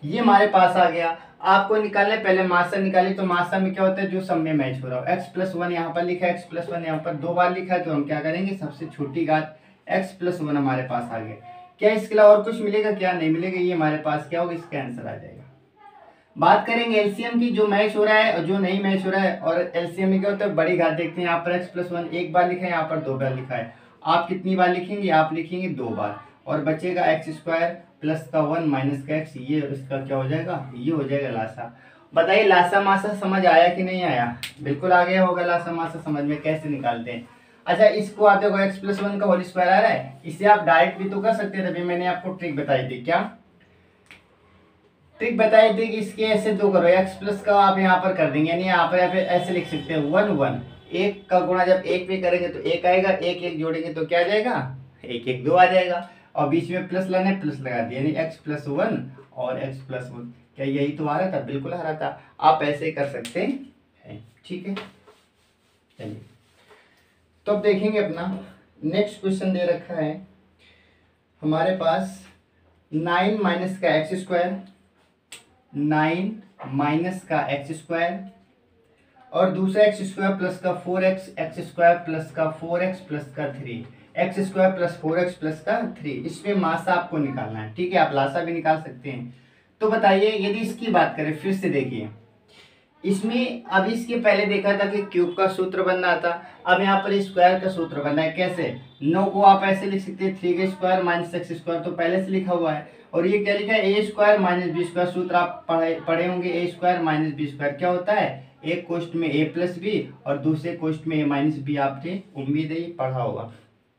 ये हमारे पास आ गया। आपको निकालना है, पहले मासा निकालिए, तो मासा में क्या होता है, जो सब में मैच हो रहा हो। x प्लस 1 यहाँ पर लिखा है, x प्लस 1 यहाँ पर 2 बार लिखा है, तो हम क्या करेंगे, सबसे छोटी घात x प्लस 1 हमारे पास आ गया। क्या इसके अलावा और कुछ मिलेगा, क्या नहीं मिलेगा, ये हमारे पास क्या होगा, इसका आंसर आ जाएगा। बात करेंगे एलसीएम की, जो मैच हो रहा है और जो नहीं मैच हो रहा है। और एलसीएम में क्या होता है, बड़ी घात देखते हैं, यहाँ पर x प्लस 1 एक बार लिखा है, यहाँ पर 2 बार लिखा है। आप कितनी बार लिखेंगे, आप लिखेंगे 2 बार, और बचेगा x² प्लस का 1 माइनस का x, ये इसका क्या हो जाएगा, ये हो जाएगा लासा। बताइए लासा मासा समझ आया कि नहीं आया? बिल्कुल आ गया होगा लासा मासा समझ में, कैसे निकालते हैं। अच्छा, इसको आते हो x+1 का होल स्क्वायर आ रहा है, इसे आप डायरेक्ट भी तो कर सकते हैं, तभी मैंने आपको ट्रिक बताई थी। क्या ट्रिक बताई थी? कि इसके ऐसे दो करो, एक्स प्लस का आप यहाँ पर कर देंगे, यानी यहाँ पर ऐसे लिख सकते हैं 1 1, एक का गुणा जब एक पे करेंगे तो एक आएगा, एक एक जोड़ेंगे तो क्या आ जाएगा, एक एक दो आ जाएगा, और बीच में प्लस लाना है, प्लस लगा दिया, यानी x+1 और x+1। क्या यही तो आ रहा था? बिल्कुल आ रहा था। आप ऐसे कर सकते हैं, ठीक है। चलिए, तो अब देखेंगे अपना नेक्स्ट क्वेश्चन दे रखा है हमारे पास 9 माइनस का x², 9 माइनस का x² और दूसरा x² प्लस का 4x, x² प्लस का 4x प्लस का 3, x² प्लस 4x प्लस का 3। इसमें मासा आपको निकालना है, ठीक है। आप लासा भी निकाल सकते हैं। तो बताइए, यदि इसकी बात करें, फिर से देखिए, इसमें अब इसके पहले देखा था कि क्यूब का सूत्र बन रहा था, अब यहाँ पर स्क्वायर का सूत्र बन रहा है। कैसे? 9 को आप ऐसे लिख सकते हैं 3 का स्क्वायर माइनस x², तो पहले से लिखा हुआ है। और ये क्या लिखा है, a² माइनस b²। सूत्र आप पढ़े होंगे, a² माइनस b² क्या होता है, एक कोष्ठ में a प्लस बी और दूसरे कोष्ठ में a माइनस बी। आपने उम्मीद है ये पढ़ा होगा,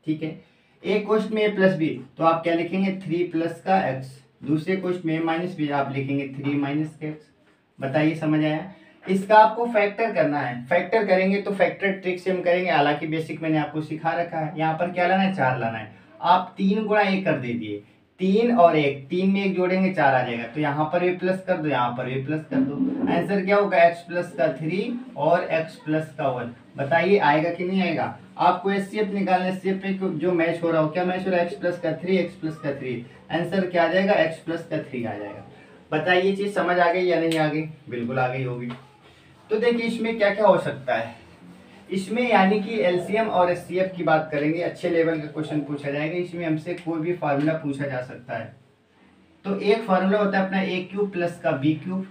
ठीक है। एक कोष्ठ में a प्लस बी तो आप क्या लिखेंगे, 3 प्लस का x, दूसरे कोष्ठ में a माइनस बी आप लिखेंगे 3 माइनस का x। बताइए समझ आया? इसका आपको फैक्टर करना है, फैक्टर करेंगे तो फैक्टर ट्रिक से हम करेंगे, हालांकि बेसिक मैंने आपको सिखा रखा है। यहाँ पर क्या लाना है, 4 लाना है। आप 3 गुणा 1 कर दीजिए, 3 और 1, 3 में 1 जोड़ेंगे 4 आ जाएगा, तो यहाँ पर a प्लस कर दो, यहाँ पर a प्लस कर दो। आंसर क्या होगा, x प्लस का 3 और x प्लस का 1। बताइए आएगा कि नहीं आएगा? आपको एचसीएफ निकालना है, एचसीएफ पे जो मैच हो रहा हो, क्या मैच हो रहा है, x प्लस का 3, x प्लस का 3। आंसर क्या आ जाएगा, x प्लस का 3 आ जाएगा। बताइए ये चीज समझ आ गई या नहीं आ गई? बिल्कुल आ गई होगी। तो देखिए इसमें क्या क्या हो सकता है, इसमें यानी कि एलसीएम और एचसीएफ की बात करेंगे, अच्छे लेवल का क्वेश्चन पूछा जाएगा। इसमें हमसे कोई भी फार्मूला पूछा जा सकता है। तो एक फार्मूला होता है अपना a³ प्लस का b³,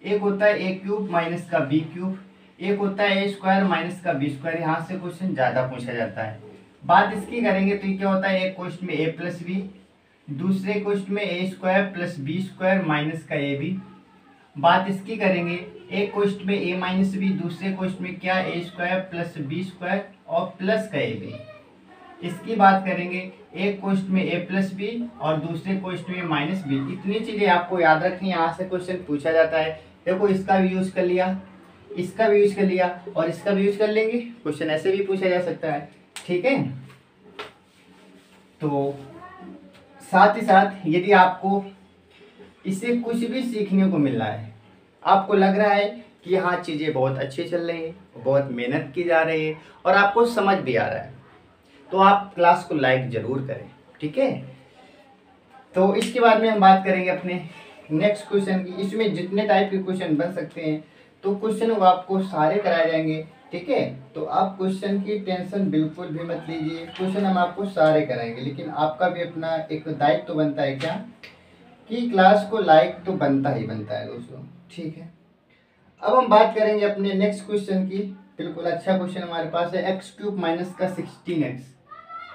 एक होता है a³ माइनस का b³, एक होता है a² माइनस का b²। यहाँ से क्वेश्चन ज्यादा पूछा जाता है। बात इसकी करेंगे तो क्या होता है, एक क्वेश्चन में a प्लस b, दूसरे क्वेश्चन में a² प्लस b² माइनस का ab। बात इसकी करेंगे, एक क्वेश्चन में a माइनस बी, दूसरे क्वेश्चन में क्या, a² प्लस b² और प्लस का ab। इसकी बात करेंगे, एक क्वेश्चन में a प्लस बी और दूसरे क्वेश्चन में माइनस बी। इतनी चीजें आपको याद रखनी, यहाँ से क्वेश्चन पूछा जाता है। देखो इसका भी यूज कर लिया, इसका भी यूज कर लिया और इसका भी यूज कर लेंगे, क्वेश्चन ऐसे भी पूछा जा सकता है, ठीक है। तो साथ ही साथ यदि आपको इससे कुछ भी सीखने को मिल रहा है, आपको लग रहा है कि हाँ चीज़ें बहुत अच्छी चल रही हैं, बहुत मेहनत की जा रही है और आपको समझ भी आ रहा है, तो आप क्लास को लाइक ज़रूर करें, ठीक है। तो इसके बाद में हम बात करेंगे अपने नेक्स्ट क्वेश्चन की। इसमें जितने टाइप के क्वेश्चन बन सकते हैं तो क्वेश्चन वो आपको सारे कराए जाएंगे, ठीक है। तो आप क्वेश्चन की टेंशन बिल्कुल भी मत लीजिए, क्वेश्चन हम आपको सारे कराएंगे, लेकिन आपका भी अपना एक दायित्व तो बनता है क्या, कि क्लास को लाइक तो बनता ही बनता है दोस्तों, ठीक है। अब हम बात करेंगे अपने नेक्स्ट क्वेश्चन की। बिल्कुल अच्छा क्वेश्चन हमारे पास है, x³ माइनस का 16x,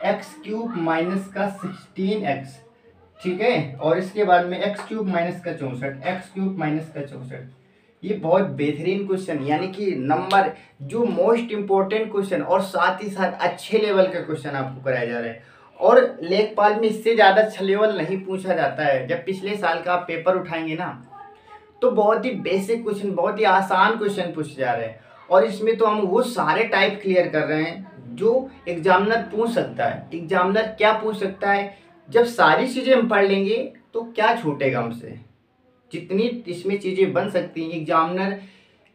x³ माइनस का 16x, ठीक है। और इसके बाद में x³ माइनस का 64, x³ माइनस का 64। ये बहुत बेहतरीन क्वेश्चन, यानी कि नंबर जो मोस्ट इंपॉर्टेंट क्वेश्चन और साथ ही साथ अच्छे लेवल का क्वेश्चन आपको कराया जा रहा है। और लेखपाल में इससे ज़्यादा अच्छा लेवल नहीं पूछा जाता है। जब पिछले साल का आप पेपर उठाएंगे ना, तो बहुत ही बेसिक क्वेश्चन, बहुत ही आसान क्वेश्चन पूछे जा रहे हैं। और इसमें तो हम वो सारे टाइप क्लियर कर रहे हैं जो एग्जामिनर पूछ सकता है। एग्जामिनर क्या पूछ सकता है, जब सारी चीज़ें हम पढ़ लेंगे तो क्या छूटेगा हमसे। जितनी इसमें चीज़ें बन सकती हैं, एग्जामिनर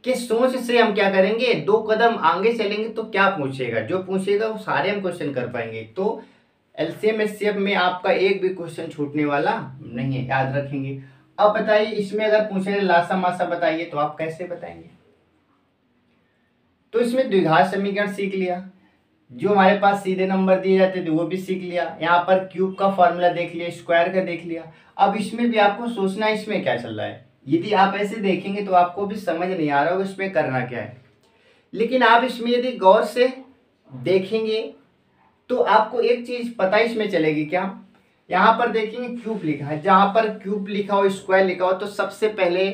के सोच से हम क्या करेंगे, 2 कदम आगे चलेंगे तो क्या पूछेगा, जो पूछेगा वो सारे हम क्वेश्चन कर पाएंगे। तो एलसीएम एचसीएफ में आपका एक भी क्वेश्चन छूटने वाला नहीं है, याद रखेंगे। अब बताइए इसमें अगर पूछे लासा मासा बताइए तो आप कैसे बताएंगे। तो इसमें द्विघात समीकरण सीख लिया, जो हमारे पास सीधे नंबर दिए जाते थे वो भी सीख लिया, यहाँ पर क्यूब का फॉर्मूला देख लिया, स्क्वायर का देख लिया। अब इसमें भी आपको सोचना है इसमें क्या चल रहा है। यदि आप ऐसे देखेंगे तो आपको भी समझ नहीं आ रहा होगा इसमें करना क्या है, लेकिन आप इसमें यदि गौर से देखेंगे तो आपको एक चीज पता इसमें चलेगी क्या। यहाँ पर देखेंगे क्यूब लिखा है, जहां पर क्यूब लिखा हो, स्क्वायर लिखा हो, तो सबसे पहले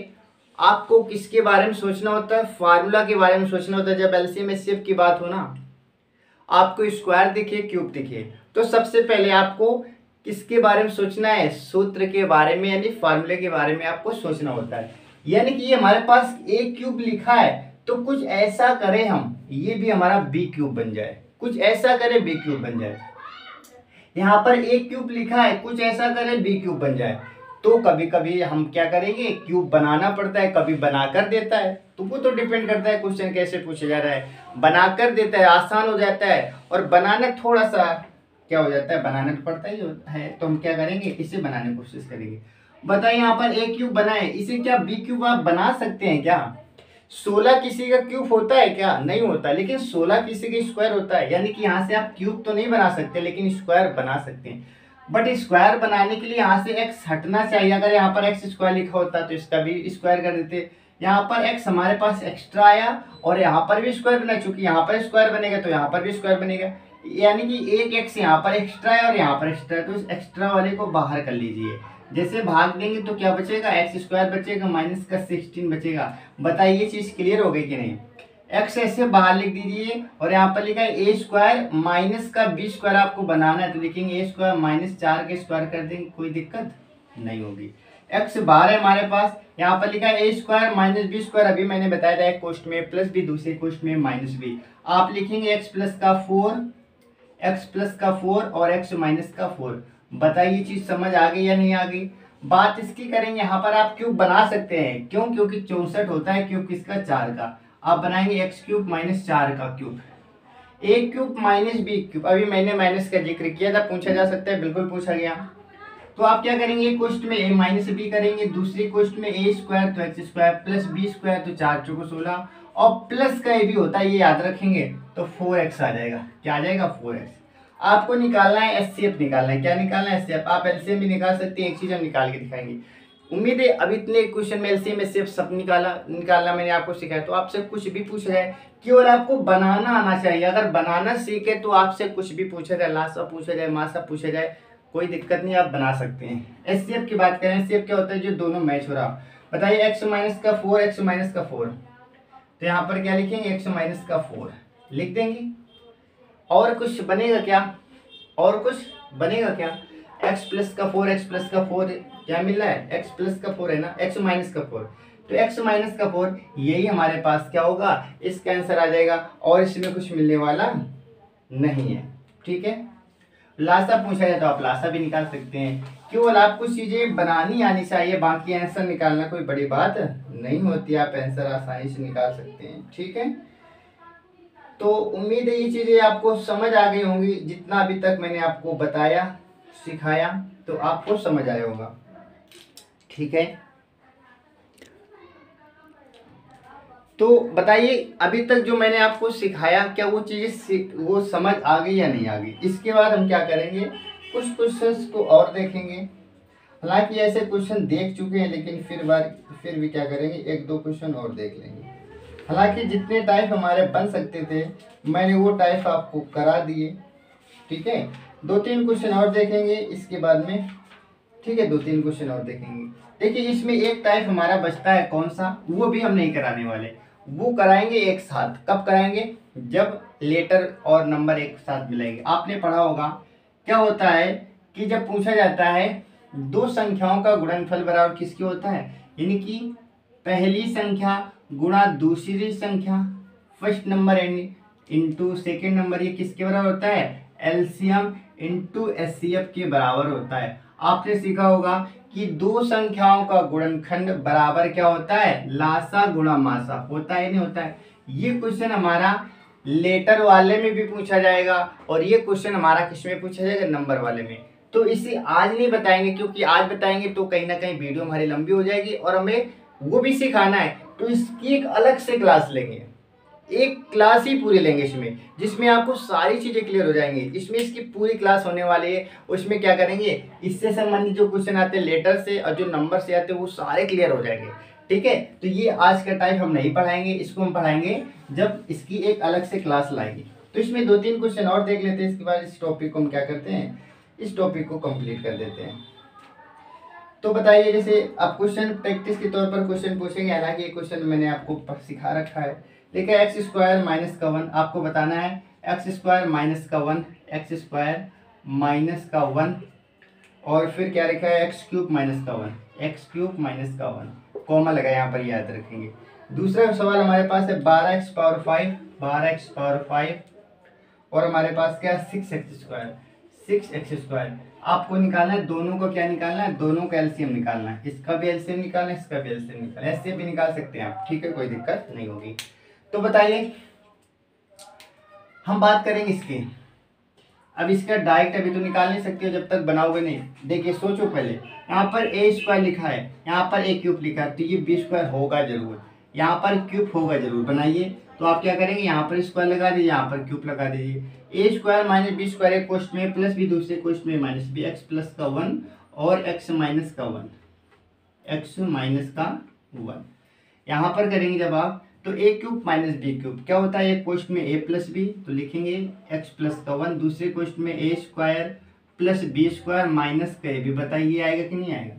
आपको किसके बारे में सोचना होता है, फार्मूला के बारे में सोचना होता है। जब एलसीएम एचसीएफ की बात हो ना, आपको स्क्वायर दिखे क्यूब दिखे, तो सबसे पहले आपको किसके बारे में सोचना है, सूत्र के बारे में यानी फार्मूले के बारे में आपको सोचना होता है। यानी कि ये हमारे पास ए क्यूब लिखा है, तो कुछ ऐसा करें हम, ये भी हमारा बी क्यूब बन जाए, कुछ ऐसा करें बी क्यूब बन जाए। यहाँ पर ए क्यूब लिखा है, कुछ ऐसा करें बी क्यूब बन जाए। तो कभी कभी हम क्या करेंगे, क्यूब बनाना पड़ता है, कभी बनाकर देता है, तो वो तो डिपेंड करता है क्वेश्चन कैसे पूछा जा रहा है। बनाकर देता है आसान हो जाता है, और बनाना थोड़ा सा क्या हो जाता है, बनाना तो पड़ता ही है। तो हम क्या करेंगे, इसे बनाने की कोशिश करेंगे। बताइए यहाँ पर ए क्यूब बनाए, इसे क्या बी क्यूब आप बना सकते हैं क्या? 16 किसी का क्यूब होता है क्या? नहीं होता, लेकिन 16 किसी का स्क्वायर होता है। यानी कि यहाँ से आप क्यूब तो नहीं बना सकते, लेकिन स्क्वायर बना सकते हैं। बट स्क्वायर बनाने के लिए यहाँ से एक्स हटना चाहिए। अगर यहाँ पर एक्स स्क्वायर लिखा होता तो इसका भी स्क्वायर कर देते। यहाँ पर एक्स हमारे पास एक्स्ट्रा आया, और यहाँ पर भी स्क्वायर बना, चूंकि यहाँ पर स्क्वायर बनेगा तो यहाँ पर भी स्क्वायर बनेगा। यानी कि एक एक्स यहाँ पर एक्स्ट्रा है और यहाँ पर एक्स्ट्रा है, तो इस एक्स्ट्रा वाले को बाहर कर लीजिए। जैसे भाग देंगे तो क्या बचेगा, एक्स स्क्वायर बचेगा माइनस का 16 बचेगा। बताइए ये चीज क्लियर हो गई कि नहीं? एक्स ऐसे बाहर लिख दीजिए, और यहाँ पर लिखा है ए स्क्वायर माइनस का बी स्क्वायर आपको बनाना है, तो लिखेंगे ए स्क्वायर माइनस 4 के स्क्वायर कर देंगे, कोई दिक्कत नहीं होगी। एक्स बाहर है हमारे पास, यहाँ पर लिखा है ए स्क्वायर माइनस बी स्क्वायर, अभी मैंने बताया था एक क्वेश्चन में प्लस बी, दूसरे क्वेश्चन में माइनस बी। आप लिखेंगे एक्स प्लस का 4, एक्स प्लस का 4 और एक्स माइनस का 4। बताइए चीज समझ आ गई या नहीं आ गई? बात इसकी करेंगे, यहाँ पर आप क्यूब बना सकते हैं, क्यों? क्योंकि 64 होता है क्यूब किसका, 4 का। आप बनाएंगे एक्स क्यूब माइनस 4 का क्यूब, ए क्यूब माइनस बी क्यूब। अभी मैंने माइनस का जिक्र किया था, पूछा जा सकता है, बिल्कुल पूछा गया। तो आप क्या करेंगे, क्वेश्चन में ए माइनस बी करेंगे, दूसरे क्वेश्चन में ए स्क्वायर तो X square plus B square तो 4 चौको 16, और प्लस का ए भी होता है, ये याद रखेंगे, तो 4x आ जाएगा। क्या आ जाएगा, 4x। आपको निकालना है एचसीएफ निकालना है। क्या निकालना है, एचसीएफ। आप एलसीएम भी निकाल सकते हैं, एक चीज हम निकाल के दिखाएंगे। उम्मीद है अब इतने क्वेश्चन में एलसीएम एचसीएफ सब निकालना मैंने आपको सिखाया। तो आपसे कुछ भी पूछा जाए, केवल आपको बनाना आना चाहिए। अगर बनाना सीखे तो आपसे कुछ भी पूछा जाए, लासा पूछा जाए, मासा पूछा जाए, कोई दिक्कत नहीं, आप बना सकते हैं। एचसीएफ की बात करें, एचसीएफ क्या होता है, जो दोनों मैच हो रहा। बताइए एक्स माइनस का 4, एक्स माइनस का 4, तो यहाँ पर क्या लिखेंगे, एक्स माइनस का 4 लिख देंगे। और कुछ बनेगा क्या, और कुछ बनेगा क्या? एक्स प्लस का 4, एक्स प्लस का 4 क्या मिल रहा है, एक्स प्लस का 4 है ना, एक्स माइनस का 4, तो एक्स माइनस का 4 यही हमारे पास क्या होगा, इसका आंसर आ जाएगा। और इसमें कुछ मिलने वाला नहीं है, ठीक है। लासा पूछा जाए तो आप लासा भी निकाल सकते हैं, केवल आपको चीजें बनानी आनी चाहिए, बाकी आंसर निकालना कोई बड़ी बात नहीं होती, आप आंसर आसानी से निकाल सकते हैं, ठीक है। तो उम्मीद है ये चीजें आपको समझ आ गई होंगी, जितना अभी तक मैंने आपको बताया सिखाया तो आपको समझ आया होगा, ठीक है। तो बताइए अभी तक जो मैंने आपको सिखाया, क्या वो चीजें वो समझ आ गई या नहीं आ गई? इसके बाद हम क्या करेंगे, कुछ क्वेश्चंस को और देखेंगे। हालांकि ऐसे क्वेश्चन देख चुके हैं, लेकिन फिर भी क्या करेंगे, एक दो क्वेश्चन और देख लेंगे। हालांकि जितने टाइप हमारे बन सकते थे मैंने वो टाइप आपको करा दिए, ठीक है। 2-3 क्वेश्चन और देखेंगे इसके बाद में, ठीक है। 2-3 क्वेश्चन और देखेंगे। देखिए इसमें एक टाइप हमारा बचता है, कौन सा, वो भी हम नहीं कराने वाले, वो कराएंगे एक साथ। कब कराएंगे, जब लेटर और नंबर एक साथ मिलेंगे। आपने पढ़ा होगा क्या होता है कि जब पूछा जाता है दो संख्याओं का गुणनफल बराबर किसके होता है, यानी कि पहली संख्या गुणा दूसरी संख्या, first number into second number, ये किसके बराबर होता है, एलसीएम इंटू एचसीएफ के बराबर होता है। आपने सीखा होगा कि दो संख्याओं का गुणनखंड बराबर क्या होता है, लासा गुणा मासा होता है, नहीं होता है। ये क्वेश्चन हमारा लेटर वाले में भी पूछा जाएगा, और ये क्वेश्चन हमारा किस में पूछा जाएगा, नंबर वाले में। तो इसे आज नहीं बताएंगे, क्योंकि आज बताएंगे तो कहीं ना कहीं वीडियो हमारी लंबी हो जाएगी, और हमें वो भी सिखाना है, तो इसकी एक अलग से क्लास लेंगे, एक क्लास ही पूरी लेंगे इसमें, जिसमें आपको सारी चीजें क्लियर हो जाएंगी। इसमें इसकी पूरी क्लास होने वाली है। उसमें क्या करेंगे, इससे संबंधित जो क्वेश्चन आते हैं लेटर से और जो नंबर से आते हैं वो सारे क्लियर हो जाएंगे, ठीक है। तो ये आज का टाइप हम नहीं पढ़ाएंगे, इसको हम पढ़ाएंगे जब इसकी एक अलग से क्लास लाएंगे। तो इसमें 2-3 क्वेश्चन और देख लेते हैं, इसके बाद इस टॉपिक को हम क्या करते हैं, इस टॉपिक को कंप्लीट कर देते हैं। तो बताइए, जैसे अब क्वेश्चन प्रैक्टिस के तौर पर क्वेश्चन पूछेंगे, हालांकि ये क्वेश्चन मैंने आपको सिखा रखा है। देखिए एक्स स्क्वायर माइनस का 1 आपको बताना है, एक्स स्क्वायर माइनस का 1, एक्स स्क्वायर माइनस का 1, और फिर क्या लिखा है एक्स क्यूब माइनस का 1, एक्स क्यूब माइनस का 1, कॉमा लगा यहाँ पर, याद रखेंगे। दूसरा सवाल हमारे पास है 12x पावर 5, 12x पावर 5, और हमारे पास क्या है 6x स्क्वायर, 6x स्क्वायर। आपको निकालना है दोनों को, क्या निकालना है, दोनों का एलसीएम निकालना है, इसका भी एलसीएम निकालना है, इसका भी एलसीएम निकालना है, ऐसे भी निकाल सकते हैं आप, ठीक है, कोई दिक्कत नहीं होगी। तो बताइए, हम बात करेंगे इसकी। अब इसका डायरेक्ट अभी तो निकाल नहीं सकते हो जब तक बनाओगे नहीं। देखिए सोचो पहले, यहाँ पर ए स्क्वायर लिखा है, यहाँ पर ए क्यूब लिखा है, तो ये बी स्क्वायर होगा जरूर, यहाँ पर क्यूब होगा जरूर, बनाइए। तो आप क्या करेंगे, यहाँ पर स्क्वायर लगा दीजिए, यहाँ पर क्यूब लगा दीजिए। ए स्क्वायर माइनस बी स्क्वायर एक क्वेश्चन में, प्लस बी दूसरे क्वेश्चन में माइनस बी, एक्स प्लस का 1 और एक्स माइनस का 1, एक्स माइनस का 1। यहाँ पर करेंगे जब आप, तो ए क्यूब माइनस बी क्यूब क्या होता है, एक क्वेश्चन में ए प्लस बी, तो लिखेंगे एक्स प्लस का 1, दूसरे क्वेश्चन में A square plus B square minus का ए बी। बताइए आएगा कि नहीं आएगा।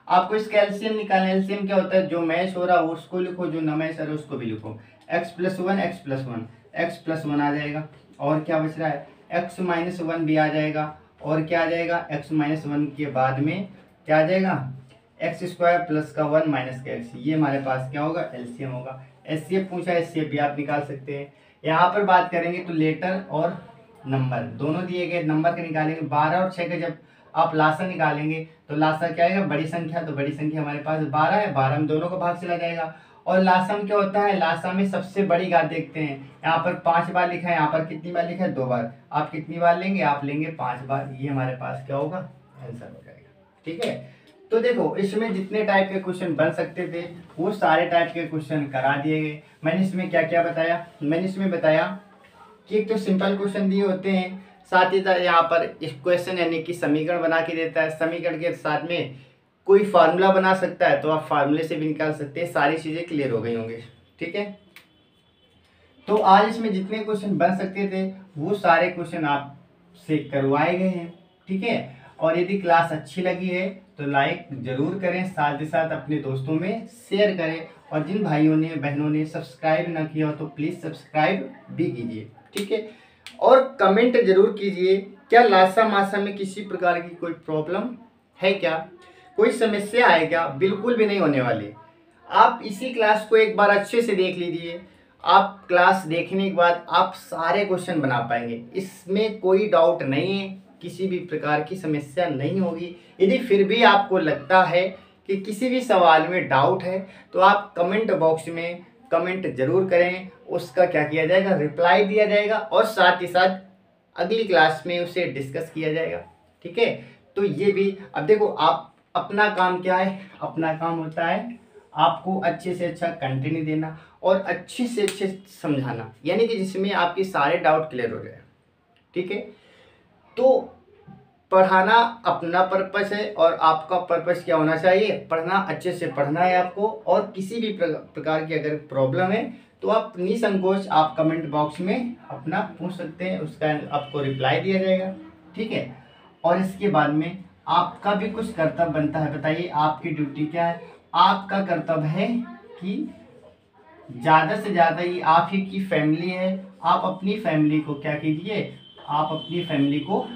आपको इसका एलसीएम निकालना है। एलसीएम क्या होता है, जो मैच हो रहा है उसको लिखो, जो न मैच हो रहा है उसको भी लिखो। X plus 1, x plus 1, x plus 1 आ जाएगा, और क्या बच रहा है, एक्स माइनस 1 भी आ जाएगा, और क्या आ जाएगा, एक्स माइनस 1 के बाद में क्या आ जाएगा, एक्स स्क्वायर प्लस का 1 माइनस का एक्स। ये हमारे पास क्या होगा, एलसीएम होगा। एचसीएफ पूछा, एचसीएफ भी आप निकाल सकते हैं। यहाँ पर बात करेंगे तो लेटर और नंबर दोनों दिए गए, नंबर के निकालेंगे। 12 और 6 का जब आप लासा निकालेंगे तो लासा क्या आएगा, बड़ी संख्या, तो बड़ी संख्या हमारे पास 12 है, 12 में दोनों का भाग चला जाएगा। और लासा में क्या होता है, लासा में सबसे बड़ी घात देखते हैं। यहाँ पर 5 बार लिखा है, यहाँ पर कितनी बार लिखा है, 2 बार। आप कितनी बार लेंगे, आप लेंगे 5 बार। ये हमारे पास क्या होगा, आंसर हो जाएगा, ठीक है। तो देखो इसमें जितने टाइप के क्वेश्चन बन सकते थे वो सारे टाइप के क्वेश्चन करा दिए गए। मैंने इसमें क्या क्या बताया, मैंने इसमें बताया कि एक तो सिंपल क्वेश्चन दिए होते हैं, साथ ही साथ यहाँ पर इक्वेशन यानी कि समीकरण बना के देता है, समीकरण के साथ में कोई फार्मूला बना सकता है, तो आप फार्मूले से भी निकाल सकते हैं। सारी चीज़ें क्लियर हो गई होंगी, ठीक है। तो आज इसमें जितने क्वेश्चन बन सकते थे वो सारे क्वेश्चन आपसे करवाए गए हैं, ठीक है। और यदि क्लास अच्छी लगी है तो लाइक जरूर करें, साथ ही साथ अपने दोस्तों में शेयर करें, और जिन भाइयों ने बहनों ने सब्सक्राइब ना किया हो तो प्लीज़ सब्सक्राइब भी कीजिए, ठीक है। और कमेंट जरूर कीजिए, क्या लासा मासा में किसी प्रकार की कोई प्रॉब्लम है क्या, कोई समस्या है क्या। बिल्कुल भी नहीं होने वाली। आप इसी क्लास को एक बार अच्छे से देख लीजिए, आप क्लास देखने के बाद आप सारे क्वेश्चन बना पाएंगे, इसमें कोई डाउट नहीं है, किसी भी प्रकार की समस्या नहीं होगी। यदि फिर भी आपको लगता है कि किसी भी सवाल में डाउट है तो आप कमेंट बॉक्स में कमेंट जरूर करें, उसका क्या किया जाएगा, रिप्लाई दिया जाएगा, और साथ ही साथ अगली क्लास में उसे डिस्कस किया जाएगा, ठीक है। तो ये भी, अब देखो आप अपना काम क्या है, अपना काम होता है आपको अच्छे से अच्छा कंटेंट देना और अच्छे से अच्छे समझाना, यानी कि जिसमें आपके सारे डाउट क्लियर हो जाए, ठीक है। तो पढ़ाना अपना पर्पस है, और आपका पर्पस क्या होना चाहिए, पढ़ना, अच्छे से पढ़ना है आपको। और किसी भी प्रकार की अगर प्रॉब्लम है तो आप निसंकोच आप कमेंट बॉक्स में अपना पूछ सकते हैं, उसका आपको रिप्लाई दिया जाएगा, ठीक है। और इसके बाद में आपका भी कुछ कर्तव्य बनता है। बताइए आपकी ड्यूटी क्या है, आपका कर्तव्य है कि ज़्यादा से ज़्यादा, ये आप ही की फैमिली है, आप अपनी फैमिली को क्या कीजिए, आप अपनी फैमिली को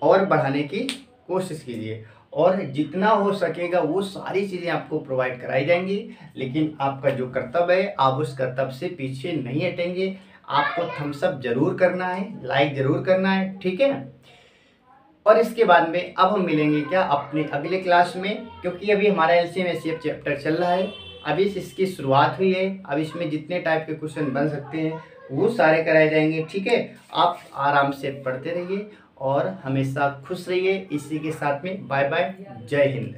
और बढ़ाने की कोशिश कीजिए, और जितना हो सकेगा वो सारी चीज़ें आपको प्रोवाइड कराई जाएंगी। लेकिन आपका जो कर्तव्य है आप उस कर्तव्य से पीछे नहीं हटेंगे। आपको थम्स अप जरूर करना है, लाइक जरूर करना है, ठीक है। और इसके बाद में अब हम मिलेंगे क्या अपने अगले क्लास में, क्योंकि अभी हमारा एलसीएम एचसीएफ चैप्टर चल रहा है, अभी इसकी शुरुआत हुई है। अब इसमें जितने टाइप के क्वेश्चन बन सकते हैं वो सारे कराए जाएंगे, ठीक है। आप आराम से पढ़ते रहिए और हमेशा खुश रहिए। इसी के साथ में बाय बाय, जय हिंद।